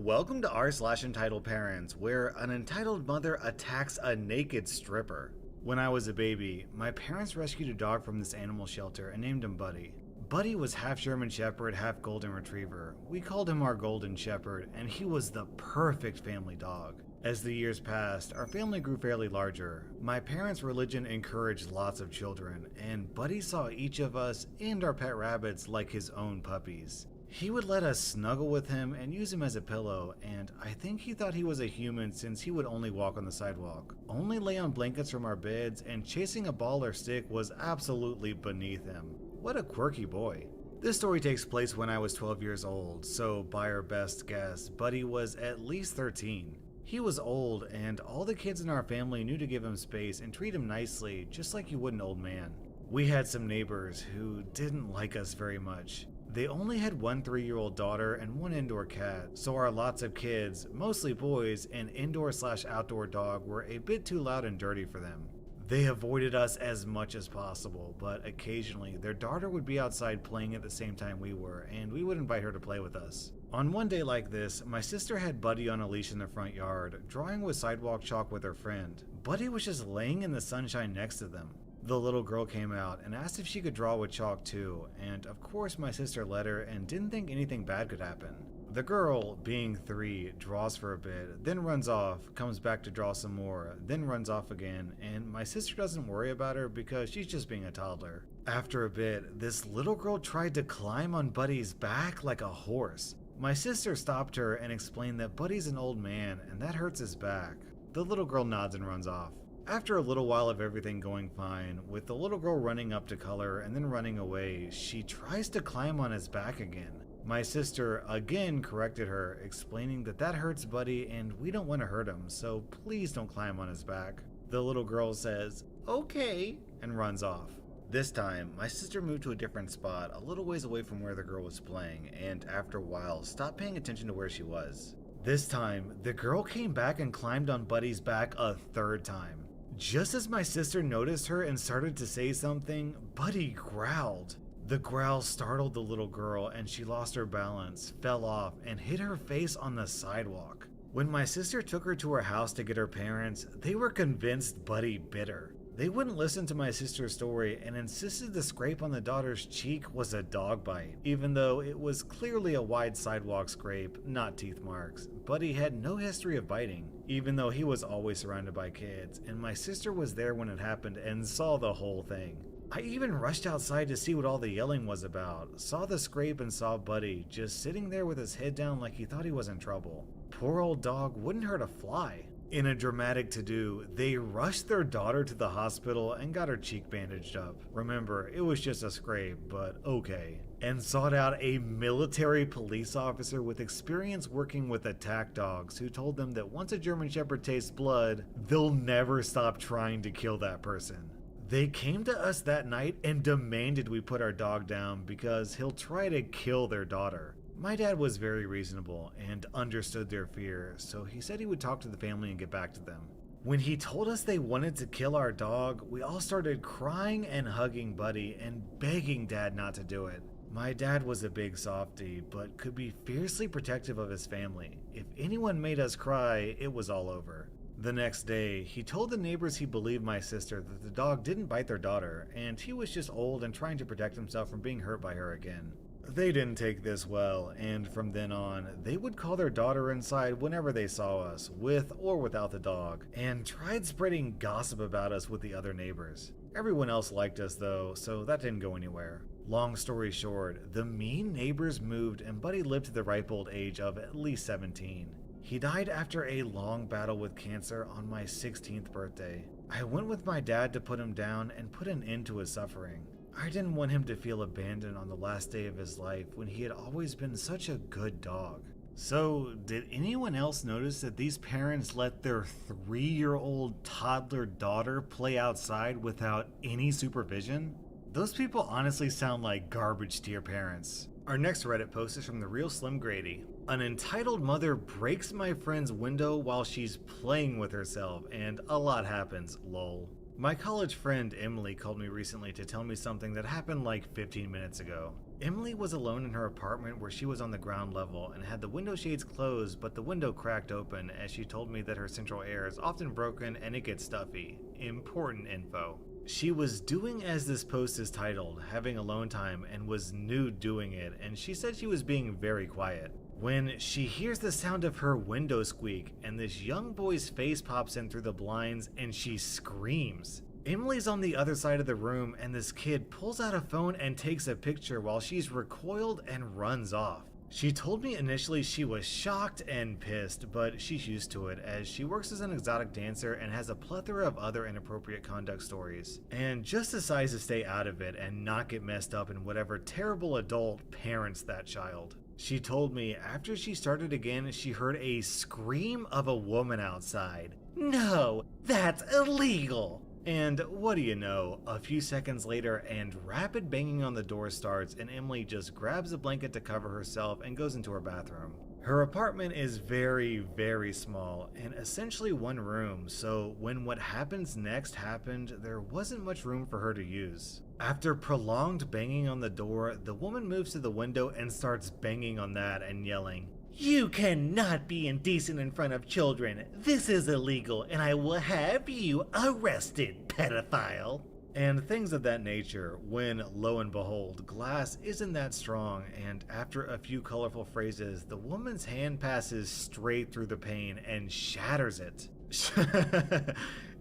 Welcome to r/entitled parents, where an entitled mother attacks a naked stripper. When I was a baby, my parents rescued a dog from this animal shelter and named him Buddy. Buddy was half German Shepherd, half Golden Retriever. We called him our Golden Shepherd, and he was the perfect family dog. As the years passed, our family grew fairly larger. My parents' religion encouraged lots of children, and Buddy saw each of us and our pet rabbits like his own puppies. He would let us snuggle with him and use him as a pillow, and I think he thought he was a human since he would only walk on the sidewalk, only lay on blankets from our beds, and chasing a ball or stick was absolutely beneath him. What a quirky boy. This story takes place when I was 12 years old, so by our best guess, Buddy was at least 13. He was old, and all the kids in our family knew to give him space and treat him nicely, just like you would an old man. We had some neighbors who didn't like us very much. They only had one 3-year-old daughter and one indoor cat, so our lots of kids, mostly boys, and indoor/outdoor dog were a bit too loud and dirty for them. They avoided us as much as possible, but occasionally their daughter would be outside playing at the same time we were, and we would invite her to play with us. On one day like this, my sister had Buddy on a leash in the front yard, drawing with sidewalk chalk with her friend. Buddy was just laying in the sunshine next to them. The little girl came out and asked if she could draw with chalk too, and of course my sister let her and didn't think anything bad could happen. The girl, being 3, draws for a bit, then runs off, comes back to draw some more, then runs off again, and my sister doesn't worry about her because she's just being a toddler. After a bit, this little girl tried to climb on Buddy's back like a horse. My sister stopped her and explained that Buddy's an old man and that hurts his back. The little girl nods and runs off. After a little while of everything going fine, with the little girl running up to color and then running away, she tries to climb on his back again. My sister again corrected her, explaining that that hurts Buddy and we don't want to hurt him, so please don't climb on his back. The little girl says, "Okay," and runs off. This time, my sister moved to a different spot, a little ways away from where the girl was playing, and after a while, stopped paying attention to where she was. This time, the girl came back and climbed on Buddy's back a 3rd time. Just as my sister noticed her and started to say something, Buddy growled. The growl startled the little girl and she lost her balance, fell off, and hit her face on the sidewalk. When my sister took her to her house to get her parents, they were convinced Buddy bit her. They wouldn't listen to my sister's story and insisted the scrape on the daughter's cheek was a dog bite, even though it was clearly a wide sidewalk scrape, not teeth marks. Buddy had no history of biting, even though he was always surrounded by kids, and my sister was there when it happened and saw the whole thing. I even rushed outside to see what all the yelling was about, saw the scrape and saw Buddy just sitting there with his head down like he thought he was in trouble. Poor old dog wouldn't hurt a fly. In a dramatic to-do, they rushed their daughter to the hospital and got her cheek bandaged up. Remember, it was just a scrape, but okay. And sought out a military police officer with experience working with attack dogs who told them that once a German Shepherd tastes blood, they'll never stop trying to kill that person. They came to us that night and demanded we put our dog down because he'll try to kill their daughter. My dad was very reasonable and understood their fear, so he said he would talk to the family and get back to them. When he told us they wanted to kill our dog, we all started crying and hugging Buddy and begging Dad not to do it. My dad was a big softie, but could be fiercely protective of his family. If anyone made us cry, it was all over. The next day, he told the neighbors he believed my sister that the dog didn't bite their daughter, and he was just old and trying to protect himself from being hurt by her again. They didn't take this well, and from then on, they would call their daughter inside whenever they saw us, with or without the dog, and tried spreading gossip about us with the other neighbors. Everyone else liked us though, so that didn't go anywhere. Long story short, the mean neighbors moved and Buddy lived to the ripe old age of at least 17. He died after a long battle with cancer on my 16th birthday. I went with my dad to put him down and put an end to his suffering. I didn't want him to feel abandoned on the last day of his life when he had always been such a good dog. So, did anyone else notice that these parents let their 3-year-old toddler daughter play outside without any supervision? Those people honestly sound like garbage to your parents. Our next Reddit post is from the real Slim Grady. An entitled mother breaks my friend's window while she's playing with herself, and a lot happens, lol. My college friend Emily called me recently to tell me something that happened like 15 minutes ago. Emily was alone in her apartment where she was on the ground level and had the window shades closed, but the window cracked open as she told me that her central air is often broken and it gets stuffy. Important info. She was doing as this post is titled, having alone time, and was nude doing it, and she said she was being very quiet. When she hears the sound of her window squeak and this young boy's face pops in through the blinds and she screams. Emily's on the other side of the room and this kid pulls out a phone and takes a picture while she's recoiled and runs off. She told me initially she was shocked and pissed, but she's used to it as she works as an exotic dancer and has a plethora of other inappropriate conduct stories, and just decides to stay out of it and not get messed up in whatever terrible adult parents that child. She told me after she started again, she heard a scream of a woman outside. "No, that's illegal!" And what do you know, a few seconds later and rapid banging on the door starts and Emily just grabs a blanket to cover herself and goes into her bathroom. Her apartment is very, very small and essentially one room, so when what happens next happened, there wasn't much room for her to use. After prolonged banging on the door, the woman moves to the window and starts banging on that and yelling, "You cannot be indecent in front of children. This is illegal and I will have you arrested, pedophile." And things of that nature, when lo and behold, glass isn't that strong, and after a few colorful phrases, the woman's hand passes straight through the pane and shatters it.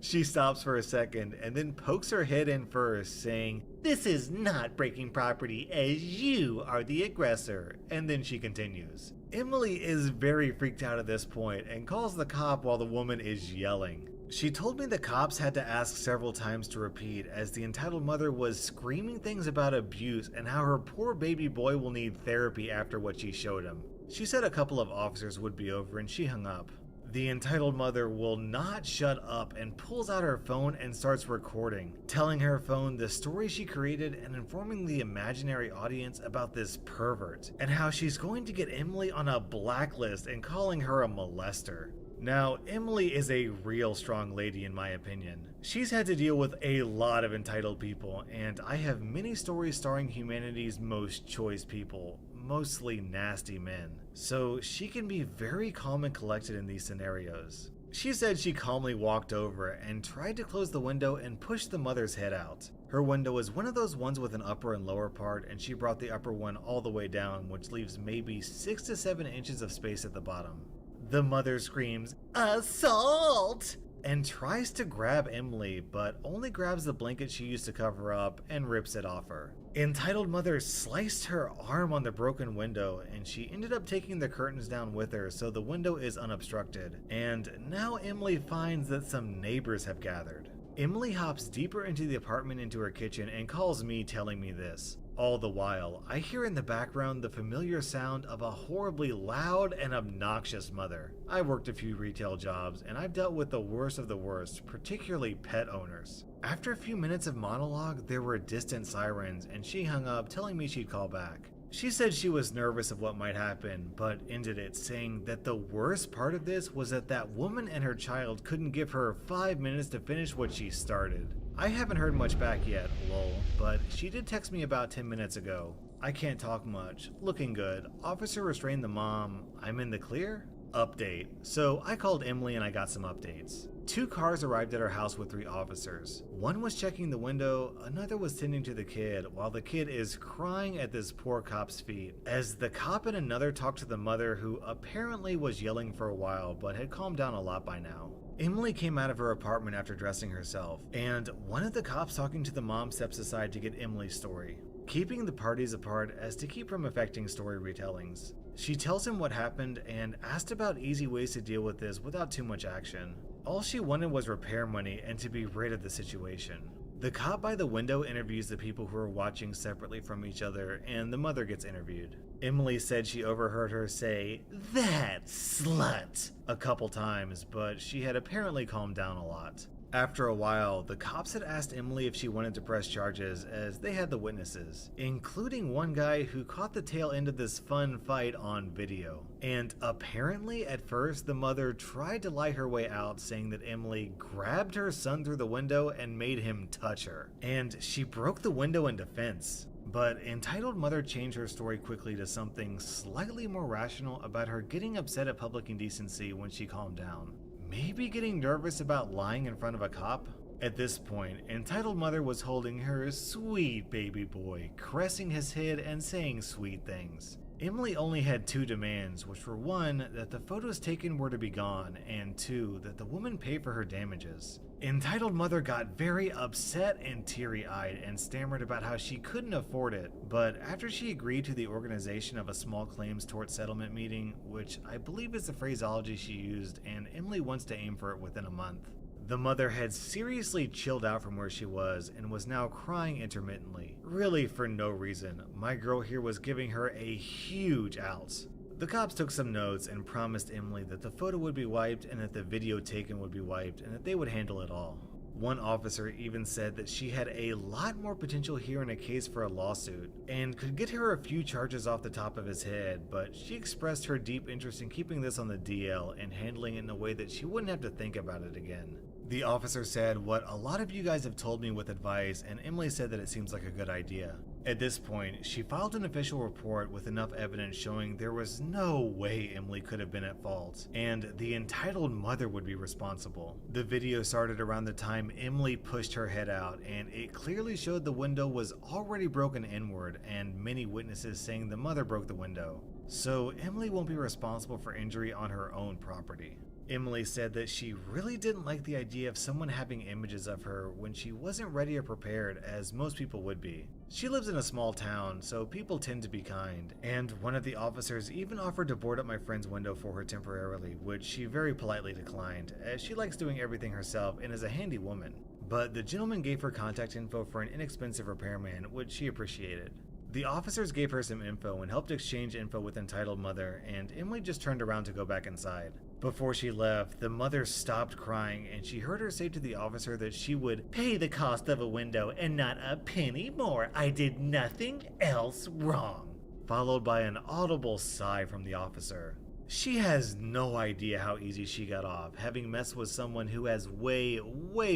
She stops for a second and then pokes her head in first, saying, "This is not breaking property as you are the aggressor," and then she continues. Emily is very freaked out at this point and calls the cop while the woman is yelling. She told me the cops had to ask several times to repeat as the entitled mother was screaming things about abuse and how her poor baby boy will need therapy after what she showed him. She said a couple of officers would be over and she hung up. The entitled mother will not shut up and pulls out her phone and starts recording, telling her phone the story she created and informing the imaginary audience about this pervert and how she's going to get Emily on a blacklist and calling her a molester. Now, Emily is a real strong lady in my opinion. She's had to deal with a lot of entitled people, and I have many stories starring humanity's most choice people, mostly nasty men. So she can be very calm and collected in these scenarios. She said she calmly walked over and tried to close the window and push the mother's head out. Her window is one of those ones with an upper and lower part, and she brought the upper one all the way down, which leaves maybe 6 to 7 inches of space at the bottom. The mother screams, "Assault!" and tries to grab Emily, but only grabs the blanket she used to cover up and rips it off her. Entitled mother sliced her arm on the broken window, and she ended up taking the curtains down with her so the window is unobstructed. And now Emily finds that some neighbors have gathered. Emily hops deeper into the apartment into her kitchen and calls me, telling me this. All the while, I hear in the background the familiar sound of a horribly loud and obnoxious mother. I worked a few retail jobs and I've dealt with the worst of the worst, particularly pet owners. After a few minutes of monologue, there were distant sirens and she hung up, telling me she'd call back. She said she was nervous of what might happen, but ended it saying that the worst part of this was that that woman and her child couldn't give her 5 minutes to finish what she started. I haven't heard much back yet, lol, but she did text me about 10 minutes ago. I can't talk much. Looking good. Officer restrained the mom. I'm in the clear? Update. So I called Emily and I got some updates. 2 cars arrived at her house with 3 officers. One was checking the window, another was tending to the kid, while the kid is crying at this poor cop's feet, as the cop and another talked to the mother, who apparently was yelling for a while but had calmed down a lot by now. Emily came out of her apartment after dressing herself, and one of the cops talking to the mom steps aside to get Emily's story, keeping the parties apart as to keep from affecting story retellings. She tells him what happened and asked about easy ways to deal with this without too much action. All she wanted was repair money and to be rid of the situation. The cop by the window interviews the people who are watching separately from each other, and the mother gets interviewed. Emily said she overheard her say, "That slut," a couple times, but she had apparently calmed down a lot. After a while, the cops had asked Emily if she wanted to press charges, as they had the witnesses, including one guy who caught the tail end of this fun fight on video. And apparently, at first, the mother tried to lie her way out, saying that Emily grabbed her son through the window and made him touch her. And she broke the window in defense. But entitled mother changed her story quickly to something slightly more rational about her getting upset at public indecency when she calmed down. Maybe getting nervous about lying in front of a cop? At this point, entitled mother was holding her sweet baby boy, caressing his head and saying sweet things. Emily only had two demands, which were one, that the photos taken were to be gone, and two, that the woman pay for her damages. Entitled mother got very upset and teary-eyed and stammered about how she couldn't afford it, but after she agreed to the organization of a small claims tort settlement meeting, which I believe is the phraseology she used, and Emily wants to aim for it within a month. The mother had seriously chilled out from where she was and was now crying intermittently, really for no reason. My girl here was giving her a huge outs. The cops took some notes and promised Emily that the photo would be wiped and that the video taken would be wiped and that they would handle it all. One officer even said that she had a lot more potential here in a case for a lawsuit and could get her a few charges off the top of his head, but she expressed her deep interest in keeping this on the DL and handling it in a way that she wouldn't have to think about it again. The officer said what a lot of you guys have told me with advice, and Emily said that it seems like a good idea. At this point, she filed an official report with enough evidence showing there was no way Emily could have been at fault, and the entitled mother would be responsible. The video started around the time Emily pushed her head out, and it clearly showed the window was already broken inward, and many witnesses saying the mother broke the window. So Emily won't be responsible for injury on her own property. Emily said that she really didn't like the idea of someone having images of her when she wasn't ready or prepared, as most people would be. She lives in a small town, so people tend to be kind, and one of the officers even offered to board up my friend's window for her temporarily, which she very politely declined, as she likes doing everything herself and is a handy woman. But the gentleman gave her contact info for an inexpensive repairman, which she appreciated. The officers gave her some info and helped exchange info with entitled mother, and Emily just turned around to go back inside. Before she left, the mother stopped crying and she heard her say to the officer that she would pay the cost of a window and not a penny more. I did nothing else wrong. Followed by an audible sigh from the officer. She has no idea how easy she got off, having messed with someone who has way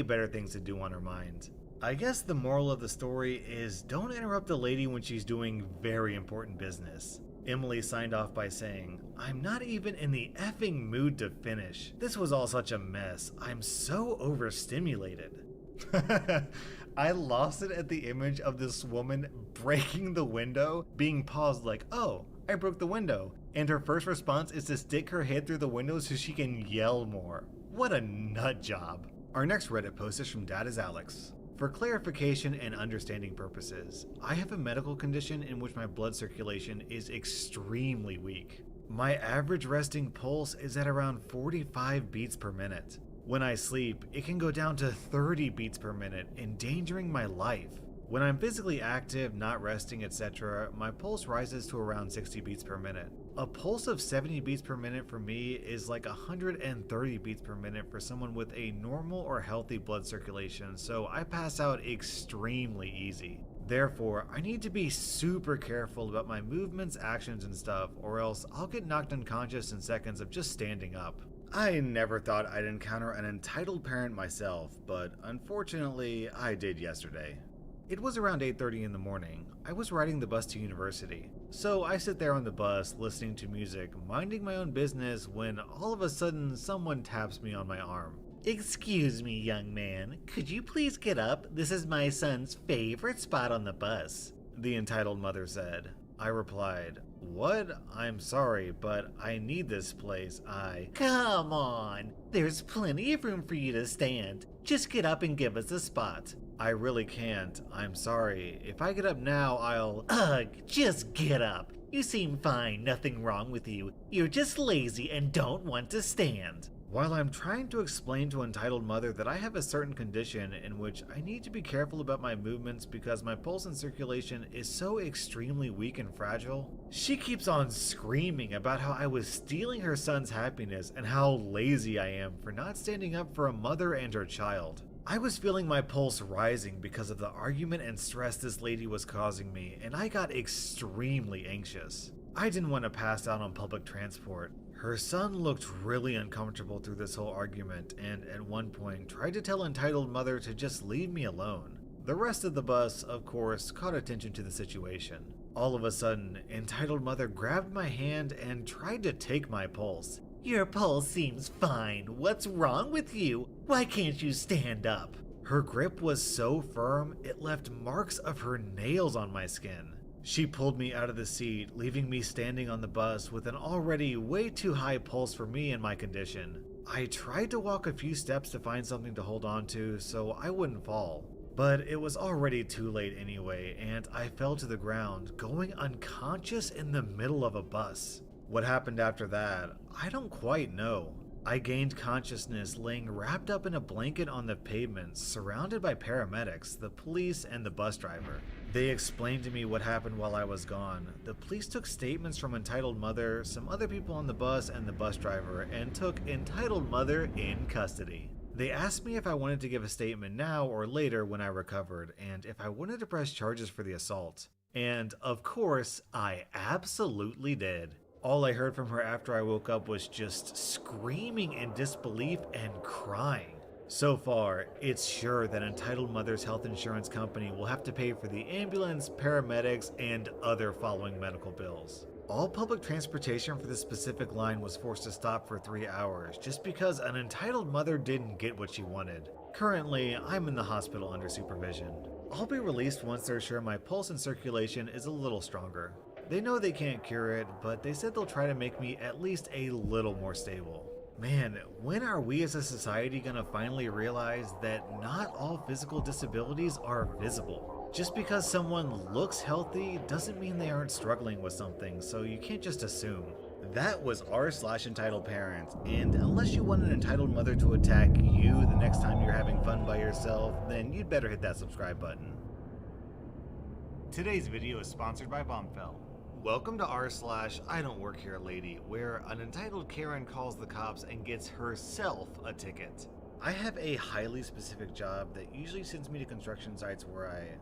better things to do on her mind. I guess the moral of the story is don't interrupt a lady when she's doing very important business. Emily signed off by saying, "I'm not even in the effing mood to finish. This was all such a mess. I'm so overstimulated." I lost it at the image of this woman breaking the window, being paused like, "Oh, I broke the window." And her first response is to stick her head through the window so she can yell more. What a nut job. Our next Reddit post is from Dad is Alex. For clarification and understanding purposes, I have a medical condition in which my blood circulation is extremely weak. My average resting pulse is at around 45 beats per minute. When I sleep, it can go down to 30 beats per minute, endangering my life. When I'm physically active, not resting, etc., my pulse rises to around 60 beats per minute. A pulse of 70 beats per minute for me is like 130 beats per minute for someone with a normal or healthy blood circulation, so I pass out extremely easy. Therefore, I need to be super careful about my movements, actions, and stuff, or else I'll get knocked unconscious in seconds of just standing up. I never thought I'd encounter an entitled parent myself, but unfortunately, I did yesterday. It was around 8:30 in the morning. I was riding the bus to university. So I sit there on the bus listening to music, minding my own business, when all of a sudden someone taps me on my arm. "Excuse me, young man, could you please get up? This is my son's favorite spot on the bus," the entitled mother said. I replied, "What? I'm sorry, but I need this place. Come on, there's plenty of room for you to stand. Just get up and give us a spot." "I really can't. I'm sorry. If I get up now, I'll..." "Ugh, just get up. You seem fine, nothing wrong with you. You're just lazy and don't want to stand." While I'm trying to explain to entitled mother that I have a certain condition in which I need to be careful about my movements because my pulse and circulation is so extremely weak and fragile, she keeps on screaming about how I was stealing her son's happiness and how lazy I am for not standing up for a mother and her child. I was feeling my pulse rising because of the argument and stress this lady was causing me, and I got extremely anxious. I didn't want to pass out on public transport. Her son looked really uncomfortable through this whole argument and at one point tried to tell entitled mother to just leave me alone. The rest of the bus, of course, caught attention to the situation. All of a sudden, entitled mother grabbed my hand and tried to take my pulse. "Your pulse seems fine. What's wrong with you? Why can't you stand up?" Her grip was so firm, it left marks of her nails on my skin. She pulled me out of the seat, leaving me standing on the bus with an already way too high pulse for me in my condition. I tried to walk a few steps to find something to hold on to so I wouldn't fall. But it was already too late anyway, and I fell to the ground, going unconscious in the middle of a bus. What happened after that, I don't quite know. I gained consciousness laying wrapped up in a blanket on the pavement, surrounded by paramedics, the police, and the bus driver. They explained to me what happened while I was gone. The police took statements from entitled mother, some other people on the bus, and the bus driver, and took entitled mother in custody. They asked me if I wanted to give a statement now or later when I recovered, and if I wanted to press charges for the assault. And, of course, I absolutely did. All I heard from her after I woke up was just screaming in disbelief and crying. So far, it's sure that entitled mother's health insurance company will have to pay for the ambulance, paramedics, and other following medical bills. All public transportation for this specific line was forced to stop for 3 hours just because an entitled mother didn't get what she wanted. Currently, I'm in the hospital under supervision. I'll be released once they're sure my pulse and circulation is a little stronger. They know they can't cure it, but they said they'll try to make me at least a little more stable. Man, when are we as a society gonna finally realize that not all physical disabilities are visible? Just because someone looks healthy doesn't mean they aren't struggling with something, so you can't just assume. That was r/entitled parents, and unless you want an entitled mother to attack you the next time you're having fun by yourself, then you'd better hit that subscribe button. Today's video is sponsored by Bombfell. Welcome to r/I don't work here lady, where an entitled Karen calls the cops and gets herself a ticket. I have a highly specific job that usually sends me to construction sites where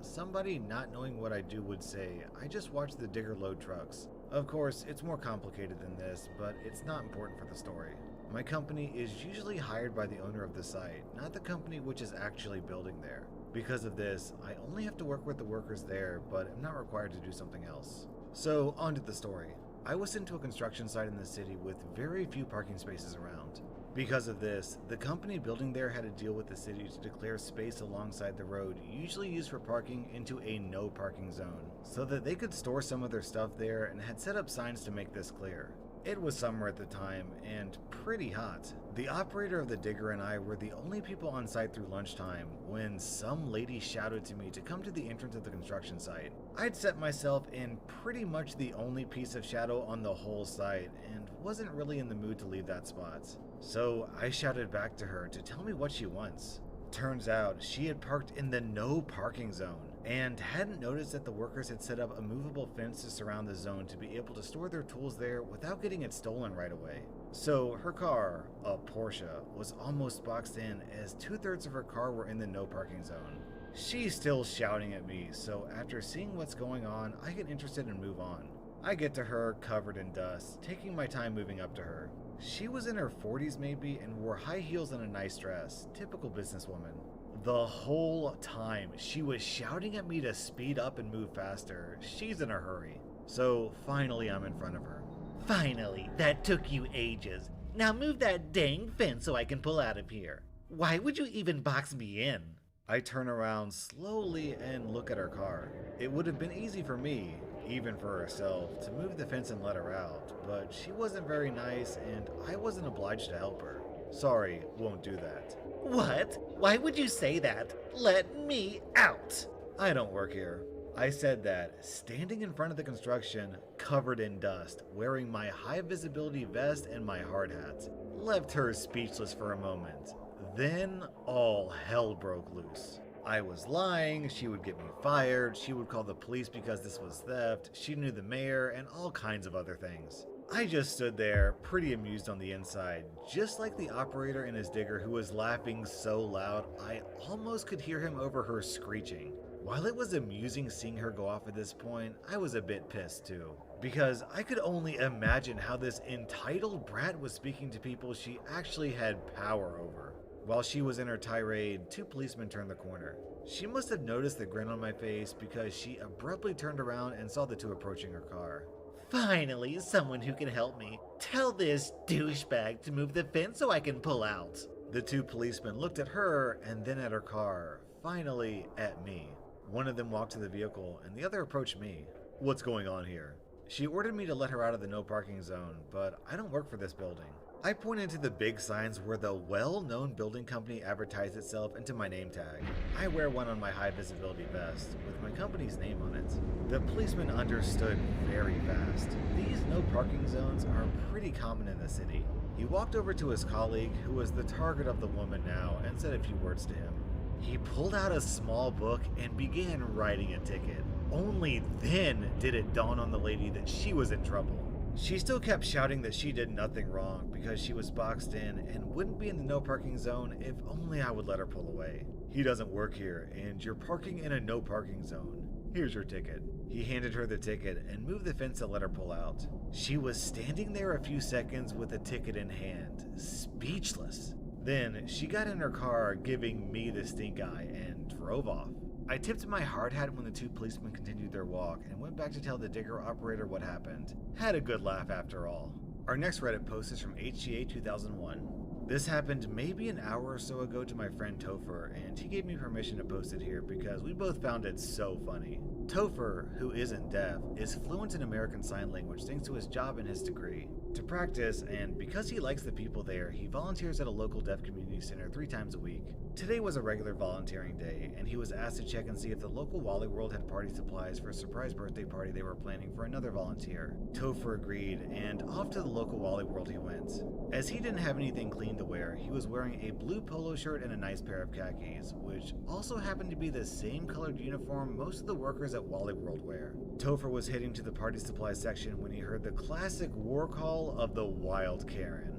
somebody not knowing what I do would say, I just watch the digger load trucks. Of course, it's more complicated than this, but it's not important for the story. My company is usually hired by the owner of the site, not the company which is actually building there. Because of this, I only have to work with the workers there, but I'm not required to do something else. So, on to the story. I was sent to a construction site in the city with very few parking spaces around. Because of this, the company building there had to deal with the city to declare space alongside the road, usually used for parking, into a no parking zone, so that they could store some of their stuff there and had set up signs to make this clear. It was summer at the time, and pretty hot. The operator of the digger and I were the only people on site through lunchtime when some lady shouted to me to come to the entrance of the construction site. I'd set myself in pretty much the only piece of shadow on the whole site, and wasn't really in the mood to leave that spot. So I shouted back to her to tell me what she wants. Turns out she had parked in the no parking zone and hadn't noticed that the workers had set up a movable fence to surround the zone to be able to store their tools there without getting it stolen right away. So her car, a Porsche, was almost boxed in as 2/3 of her car were in the no parking zone. She's still shouting at me, so after seeing what's going on, I get interested and move on. I get to her covered in dust, taking my time moving up to her. She was in her 40s maybe and wore high heels and a nice dress, typical businesswoman. The whole time, she was shouting at me to speed up and move faster. She's in a hurry. So finally I'm in front of her. "Finally, that took you ages. Now move that dang fence so I can pull out of here. Why would you even box me in?" I turn around slowly and look at her car. It would have been easy for me, even for herself, to move the fence and let her out, but she wasn't very nice and I wasn't obliged to help her. Sorry, won't do that. "What? Why would you say that? Let me out!" I don't work here. I said that, standing in front of the construction, covered in dust, wearing my high visibility vest and my hard hat. Left her speechless for a moment. Then all hell broke loose. I was lying, she would get me fired, she would call the police because this was theft, she knew the mayor, and all kinds of other things. I just stood there, pretty amused on the inside, just like the operator in his digger who was laughing so loud I almost could hear him over her screeching. While it was amusing seeing her go off at this point, I was a bit pissed too, because I could only imagine how this entitled brat was speaking to people she actually had power over. While she was in her tirade, two policemen turned the corner. She must have noticed the grin on my face because she abruptly turned around and saw the two approaching her car. Finally, someone who can help me. Tell this douchebag to move the fence so I can pull out. The two policemen looked at her and then at her car, finally at me. One of them walked to the vehicle and the other approached me. What's going on here? She ordered me to let her out of the no parking zone, but I don't work for this building. I pointed to the big signs where the well-known building company advertised itself and to my name tag. I wear one on my high visibility vest with my company's name on it. The policeman understood very fast. These no parking zones are pretty common in the city. He walked over to his colleague, who was the target of the woman now, and said a few words to him. He pulled out a small book and began writing a ticket. Only then did it dawn on the lady that she was in trouble. She still kept shouting that she did nothing wrong because she was boxed in and wouldn't be in the no parking zone if only I would let her pull away. He doesn't work here and you're parking in a no parking zone. Here's your ticket. He handed her the ticket and moved the fence to let her pull out. She was standing there a few seconds with the ticket in hand, speechless. Then she got in her car, giving me the stink eye, and drove off. I tipped my hard hat when the two policemen continued their walk and went back to tell the digger operator what happened. Had a good laugh after all. Our next Reddit post is from HGA 2001. This happened maybe an hour or so ago to my friend Topher, and he gave me permission to post it here because we both found it so funny. Topher, who isn't deaf, is fluent in American Sign Language thanks to his job and his degree. To practice, and because he likes the people there, he volunteers at a local deaf community center 3 times a week. Today was a regular volunteering day, and he was asked to check and see if the local Wally World had party supplies for a surprise birthday party they were planning for another volunteer. Topher agreed, and off to the local Wally World he went. As he didn't have anything clean to wear, he was wearing a blue polo shirt and a nice pair of khakis, which also happened to be the same colored uniform most of the workers at Wally World wear. Topher was heading to the party supply section when he heard the classic war call of the Wild Karen.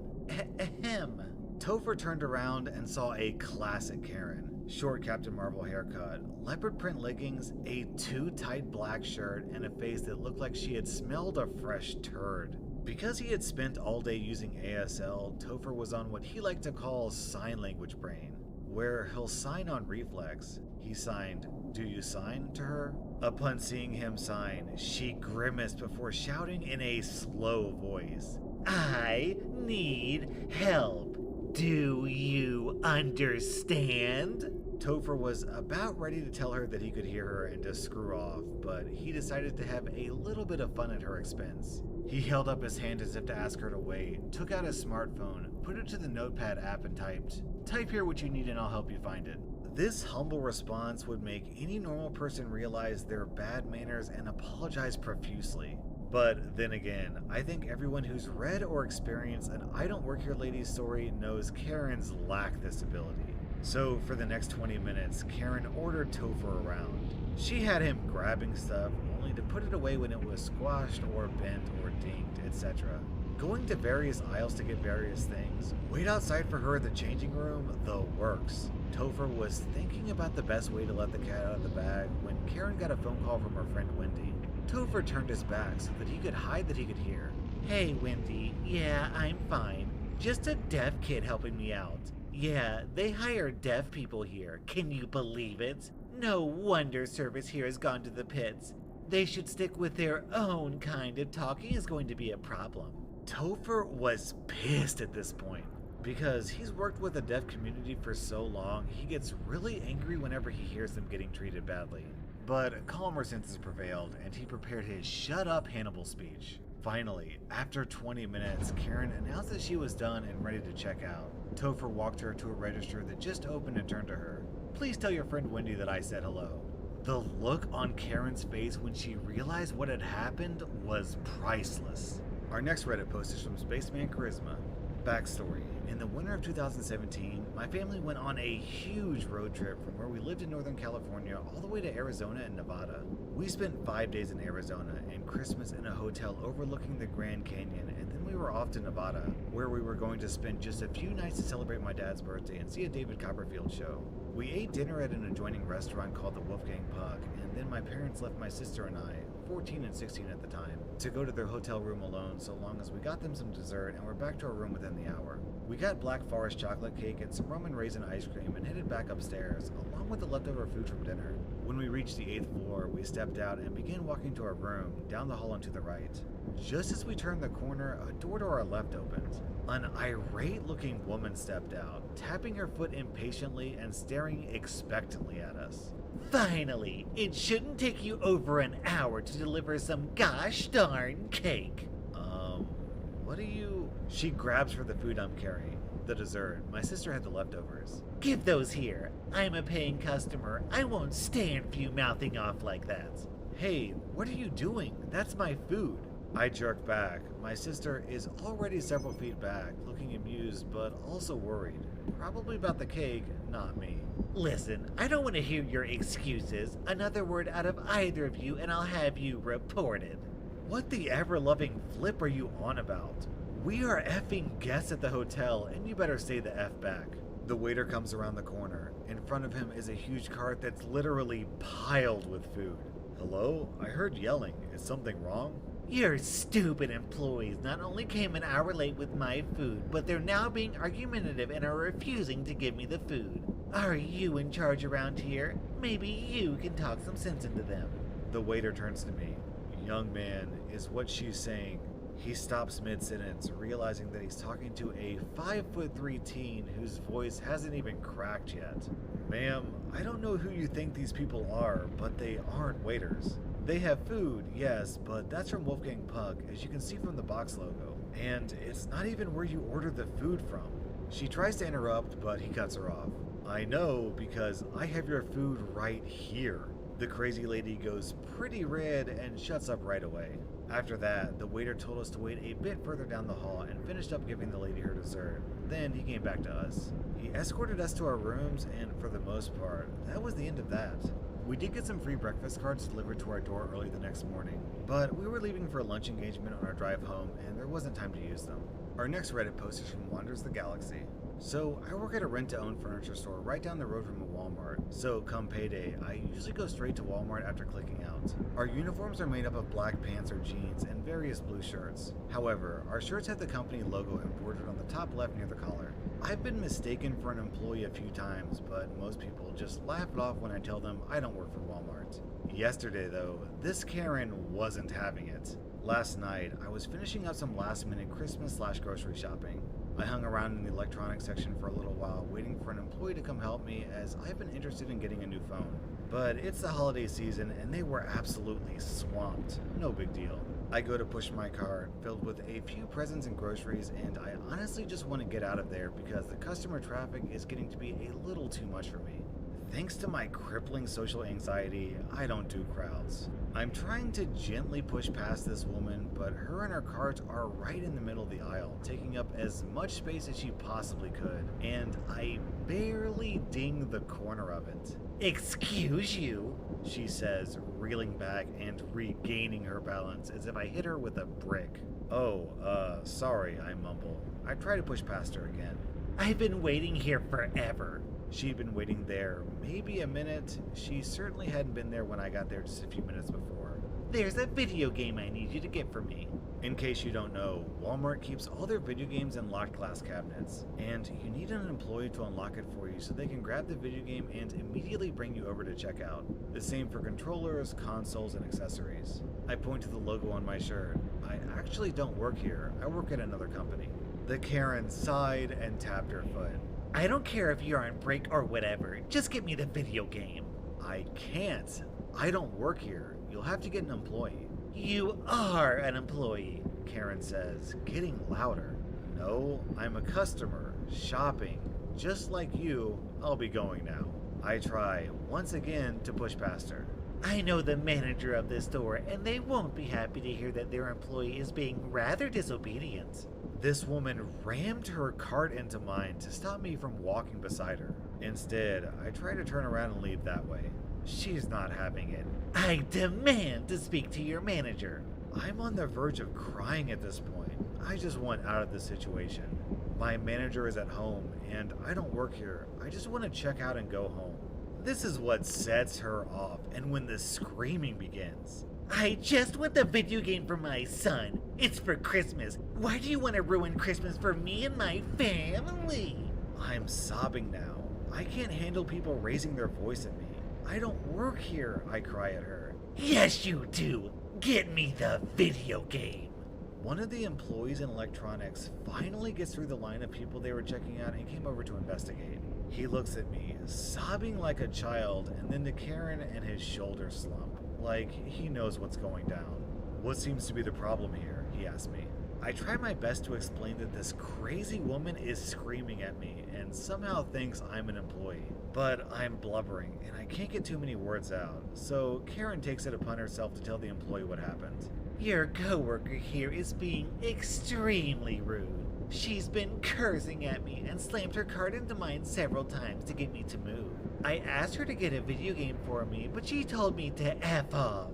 Ahem. Topher turned around and saw a classic Karen. Short Captain Marvel haircut, leopard print leggings, a too tight black shirt, and a face that looked like she had smelled a fresh turd. Because he had spent all day using ASL, Topher was on what he liked to call sign language brain, where he'll sign on reflex. He signed, "Do you sign?" to her. Upon seeing him sign, she grimaced before shouting in a slow voice, "I need help. Do you understand?" Topher was about ready to tell her that he could hear her and to screw off, but he decided to have a little bit of fun at her expense. He held up his hand as if to ask her to wait, took out his smartphone, put it to the notepad app and typed, "Type here what you need and I'll help you find it." This humble response would make any normal person realize their bad manners and apologize profusely. But then again, I think everyone who's read or experienced an I Don't Work Here Ladies story knows Karens lack this ability. So for the next 20 minutes, Karen ordered Topher around. She had him grabbing stuff, only to put it away when it was squashed or bent or dinged, etc. Going to various aisles to get various things. Wait outside for her at the changing room, the works. Topher was thinking about the best way to let the cat out of the bag when Karen got a phone call from her friend Wendy. Topher turned his back so that he could hide that he could hear. "Hey, Wendy. Yeah, I'm fine. Just a deaf kid helping me out. Yeah, they hire deaf people here. Can you believe it? No wonder service here has gone to the pits. They should stick with their own kind if talking is going to be a problem." Topher was pissed at this point. Because he's worked with the deaf community for so long, he gets really angry whenever he hears them getting treated badly. But calmer senses prevailed, and he prepared his "shut up Hannibal" speech. Finally, after 20 minutes, Karen announced that she was done and ready to check out. Topher walked her to a register that just opened and turned to her. "Please tell your friend Wendy that I said hello." The look on Karen's face when she realized what had happened was priceless. Our next Reddit post is from Spaceman Charisma. Backstory. In the winter of 2017, my family went on a huge road trip from where we lived in Northern California all the way to Arizona and Nevada. We spent 5 days in Arizona and Christmas in a hotel overlooking the Grand Canyon, and then we were off to Nevada, where we were going to spend just a few nights to celebrate my dad's birthday and see a David Copperfield show. We ate dinner at an adjoining restaurant called the Wolfgang Puck, and then my parents left my sister and I, 14 and 16 at the time, to go to their hotel room alone so long as we got them some dessert and were back to our room within the hour. We We got Black Forest chocolate cake and some rum and raisin ice cream and headed back upstairs, along with the leftover food from dinner. When we reached the 8th floor, we stepped out and began walking to our room, down the hall and to the right. Just as we turned the corner, a door to our left opened. An irate-looking woman stepped out, tapping her foot impatiently and staring expectantly at us. Finally! It shouldn't take you over an hour to deliver some gosh darn cake. What do you... She grabs for the food I'm carrying. The dessert. My sister had the leftovers. Give those here. I'm a paying customer. I won't stand for you mouthing off like that. Hey, what are you doing? That's my food. I jerk back. My sister is already several feet back, looking amused but also worried. Probably about the cake, not me. Listen, I don't want to hear your excuses. Another word out of either of you and I'll have you reported. What the ever-loving flip are you on about? We are effing guests at the hotel, and you better stay the F back. The waiter comes around the corner. In front of him is a huge cart that's literally piled with food. Hello? I heard yelling. Is something wrong? Your stupid employees not only came an hour late with my food, but they're now being argumentative and are refusing to give me the food. Are you in charge around here? Maybe you can talk some sense into them. The waiter turns to me. Young man, is what she's saying. He stops mid-sentence, realizing that he's talking to a 5'3" teen whose voice hasn't even cracked yet. Ma'am, I don't know who you think these people are, but they aren't waiters. They have food, yes, but that's from Wolfgang Puck, as you can see from the box logo. And it's not even where you ordered the food from. She tries to interrupt, but he cuts her off. I know, because I have your food right here. The crazy lady goes pretty red and shuts up right away. After that, the waiter told us to wait a bit further down the hall and finished up giving the lady her dessert. Then he came back to us. He escorted us to our rooms, and for the most part, that was the end of that. We did get some free breakfast cards delivered to our door early the next morning, but we were leaving for a lunch engagement on our drive home, and there wasn't time to use them. Our next Reddit post is from Wanders the Galaxy. So, I work at a rent-to-own furniture store right down the road from a Walmart, so come payday, I usually go straight to Walmart after clicking out. Our uniforms are made up of black pants or jeans and various blue shirts. However, our shirts have the company logo embroidered on the top left near the collar. I've been mistaken for an employee a few times, but most people just laugh it off when I tell them I don't work for Walmart. Yesterday though, this Karen wasn't having it. Last night, I was finishing up some last-minute Christmas/grocery shopping. I hung around in the electronics section for a little while, waiting for an employee to come help me as I've been interested in getting a new phone. But it's the holiday season and they were absolutely swamped. No big deal. I go to push my cart, filled with a few presents and groceries, and I honestly just want to get out of there because the customer traffic is getting to be a little too much for me. Thanks to my crippling social anxiety, I don't do crowds. I'm trying to gently push past this woman, but her and her cart are right in the middle of the aisle, taking up as much space as she possibly could, and I barely ding the corner of it. Excuse you? She says, reeling back and regaining her balance as if I hit her with a brick. Oh, sorry, I mumble. I try to push past her again. I've been waiting here forever. She'd been waiting there maybe a minute. She certainly hadn't been there when I got there just a few minutes before. There's a video game I need you to get for me. In case you don't know, Walmart keeps all their video games in locked glass cabinets, and you need an employee to unlock it for you so they can grab the video game and immediately bring you over to checkout. The same for controllers, consoles, and accessories. I point to the logo on my shirt. I actually don't work here. I work at another company. The Karen sighed and tapped her foot. I don't care if you're on break or whatever, just get me the video game. I can't. I don't work here. You'll have to get an employee. You are an employee, Karen says, getting louder. No, I'm a customer, shopping. Just like you, I'll be going now. I try, once again, to push past her. I know the manager of this store, and they won't be happy to hear that their employee is being rather disobedient. This woman rammed her cart into mine to stop me from walking beside her. Instead, I try to turn around and leave that way. She's not having it. I demand to speak to your manager. I'm on the verge of crying at this point. I just want out of this situation. My manager is at home, and I don't work here. I just want to check out and go home. This is what sets her off, and when the screaming begins. I just want the video game for my son. It's for Christmas. Why do you want to ruin Christmas for me and my family? I'm sobbing now. I can't handle people raising their voice at me. I don't work here, I cry at her. Yes, you do. Get me the video game. One of the employees in electronics finally gets through the line of people they were checking out and came over to investigate. He looks at me, sobbing like a child, and then to Karen, and his shoulders slump, like he knows what's going down. What seems to be the problem here? He asked me. I try my best to explain that this crazy woman is screaming at me and somehow thinks I'm an employee. But I'm blubbering and I can't get too many words out, so Karen takes it upon herself to tell the employee what happened. Your coworker here is being extremely rude. She's been cursing at me and slammed her card into mine several times to get me to move. I asked her to get a video game for me, but she told me to F off.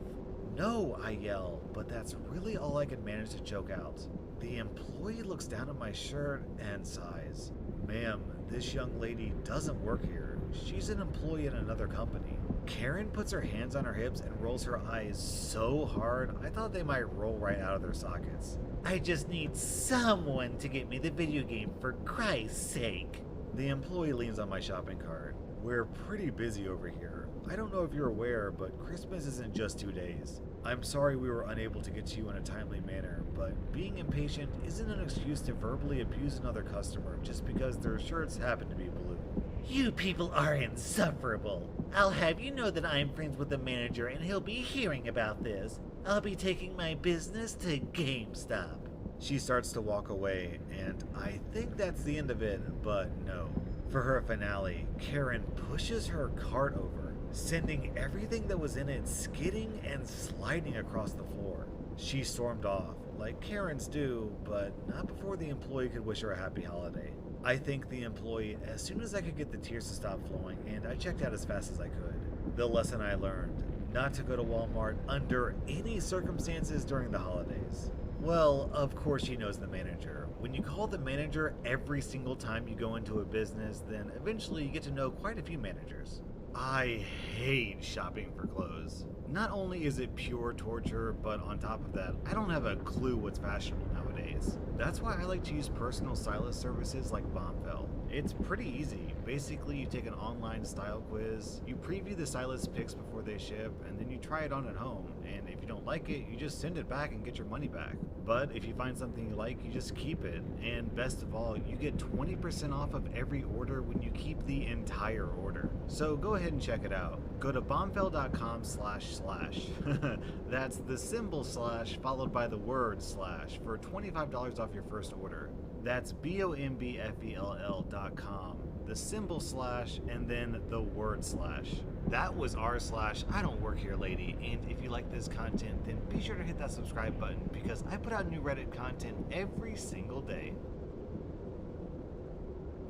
No, I yell, but that's really all I can manage to choke out. The employee looks down at my shirt and sighs. Ma'am, this young lady doesn't work here. She's an employee in another company. Karen puts her hands on her hips and rolls her eyes so hard I thought they might roll right out of their sockets. I just need someone to get me the video game for Christ's sake. The employee leans on my shopping cart. We're pretty busy over here. I don't know if you're aware, but Christmas isn't just 2 days. I'm sorry we were unable to get to you in a timely manner, but being impatient isn't an excuse to verbally abuse another customer just because their shirts happen to be blue. You people are insufferable. I'll have you know that I'm friends with the manager and he'll be hearing about this. I'll be taking my business to GameStop. She starts to walk away, and I think that's the end of it, but no. For her finale, Karen pushes her cart over, sending everything that was in it skidding and sliding across the floor. She stormed off, like Karens do, but not before the employee could wish her a happy holiday. I thanked the employee as soon as I could get the tears to stop flowing, and I checked out as fast as I could. The lesson I learned: not to go to Walmart under any circumstances during the holidays. Well, of course she knows the manager. When you call the manager every single time you go into a business, then eventually you get to know quite a few managers. I hate shopping for clothes. Not only is it pure torture, but on top of that, I don't have a clue what's fashionable nowadays. That's why I like to use personal stylist services like Bombfell. It's pretty easy. Basically, you take an online style quiz, you preview the stylist picks before they ship, and then you try it on at home. And if you don't like it, you just send it back and get your money back. But if you find something you like, you just keep it. And best of all, you get 20% off of every order when you keep the entire order. So go ahead and check it out. Go to bombfell.com// That's the symbol slash slash by the word slash for $25 off your first order. That's bombfell.com, the symbol slash, and then the word slash. That was r/ I don't work here, lady. And if you like this content, then be sure to hit that subscribe button because I put out new Reddit content every single day.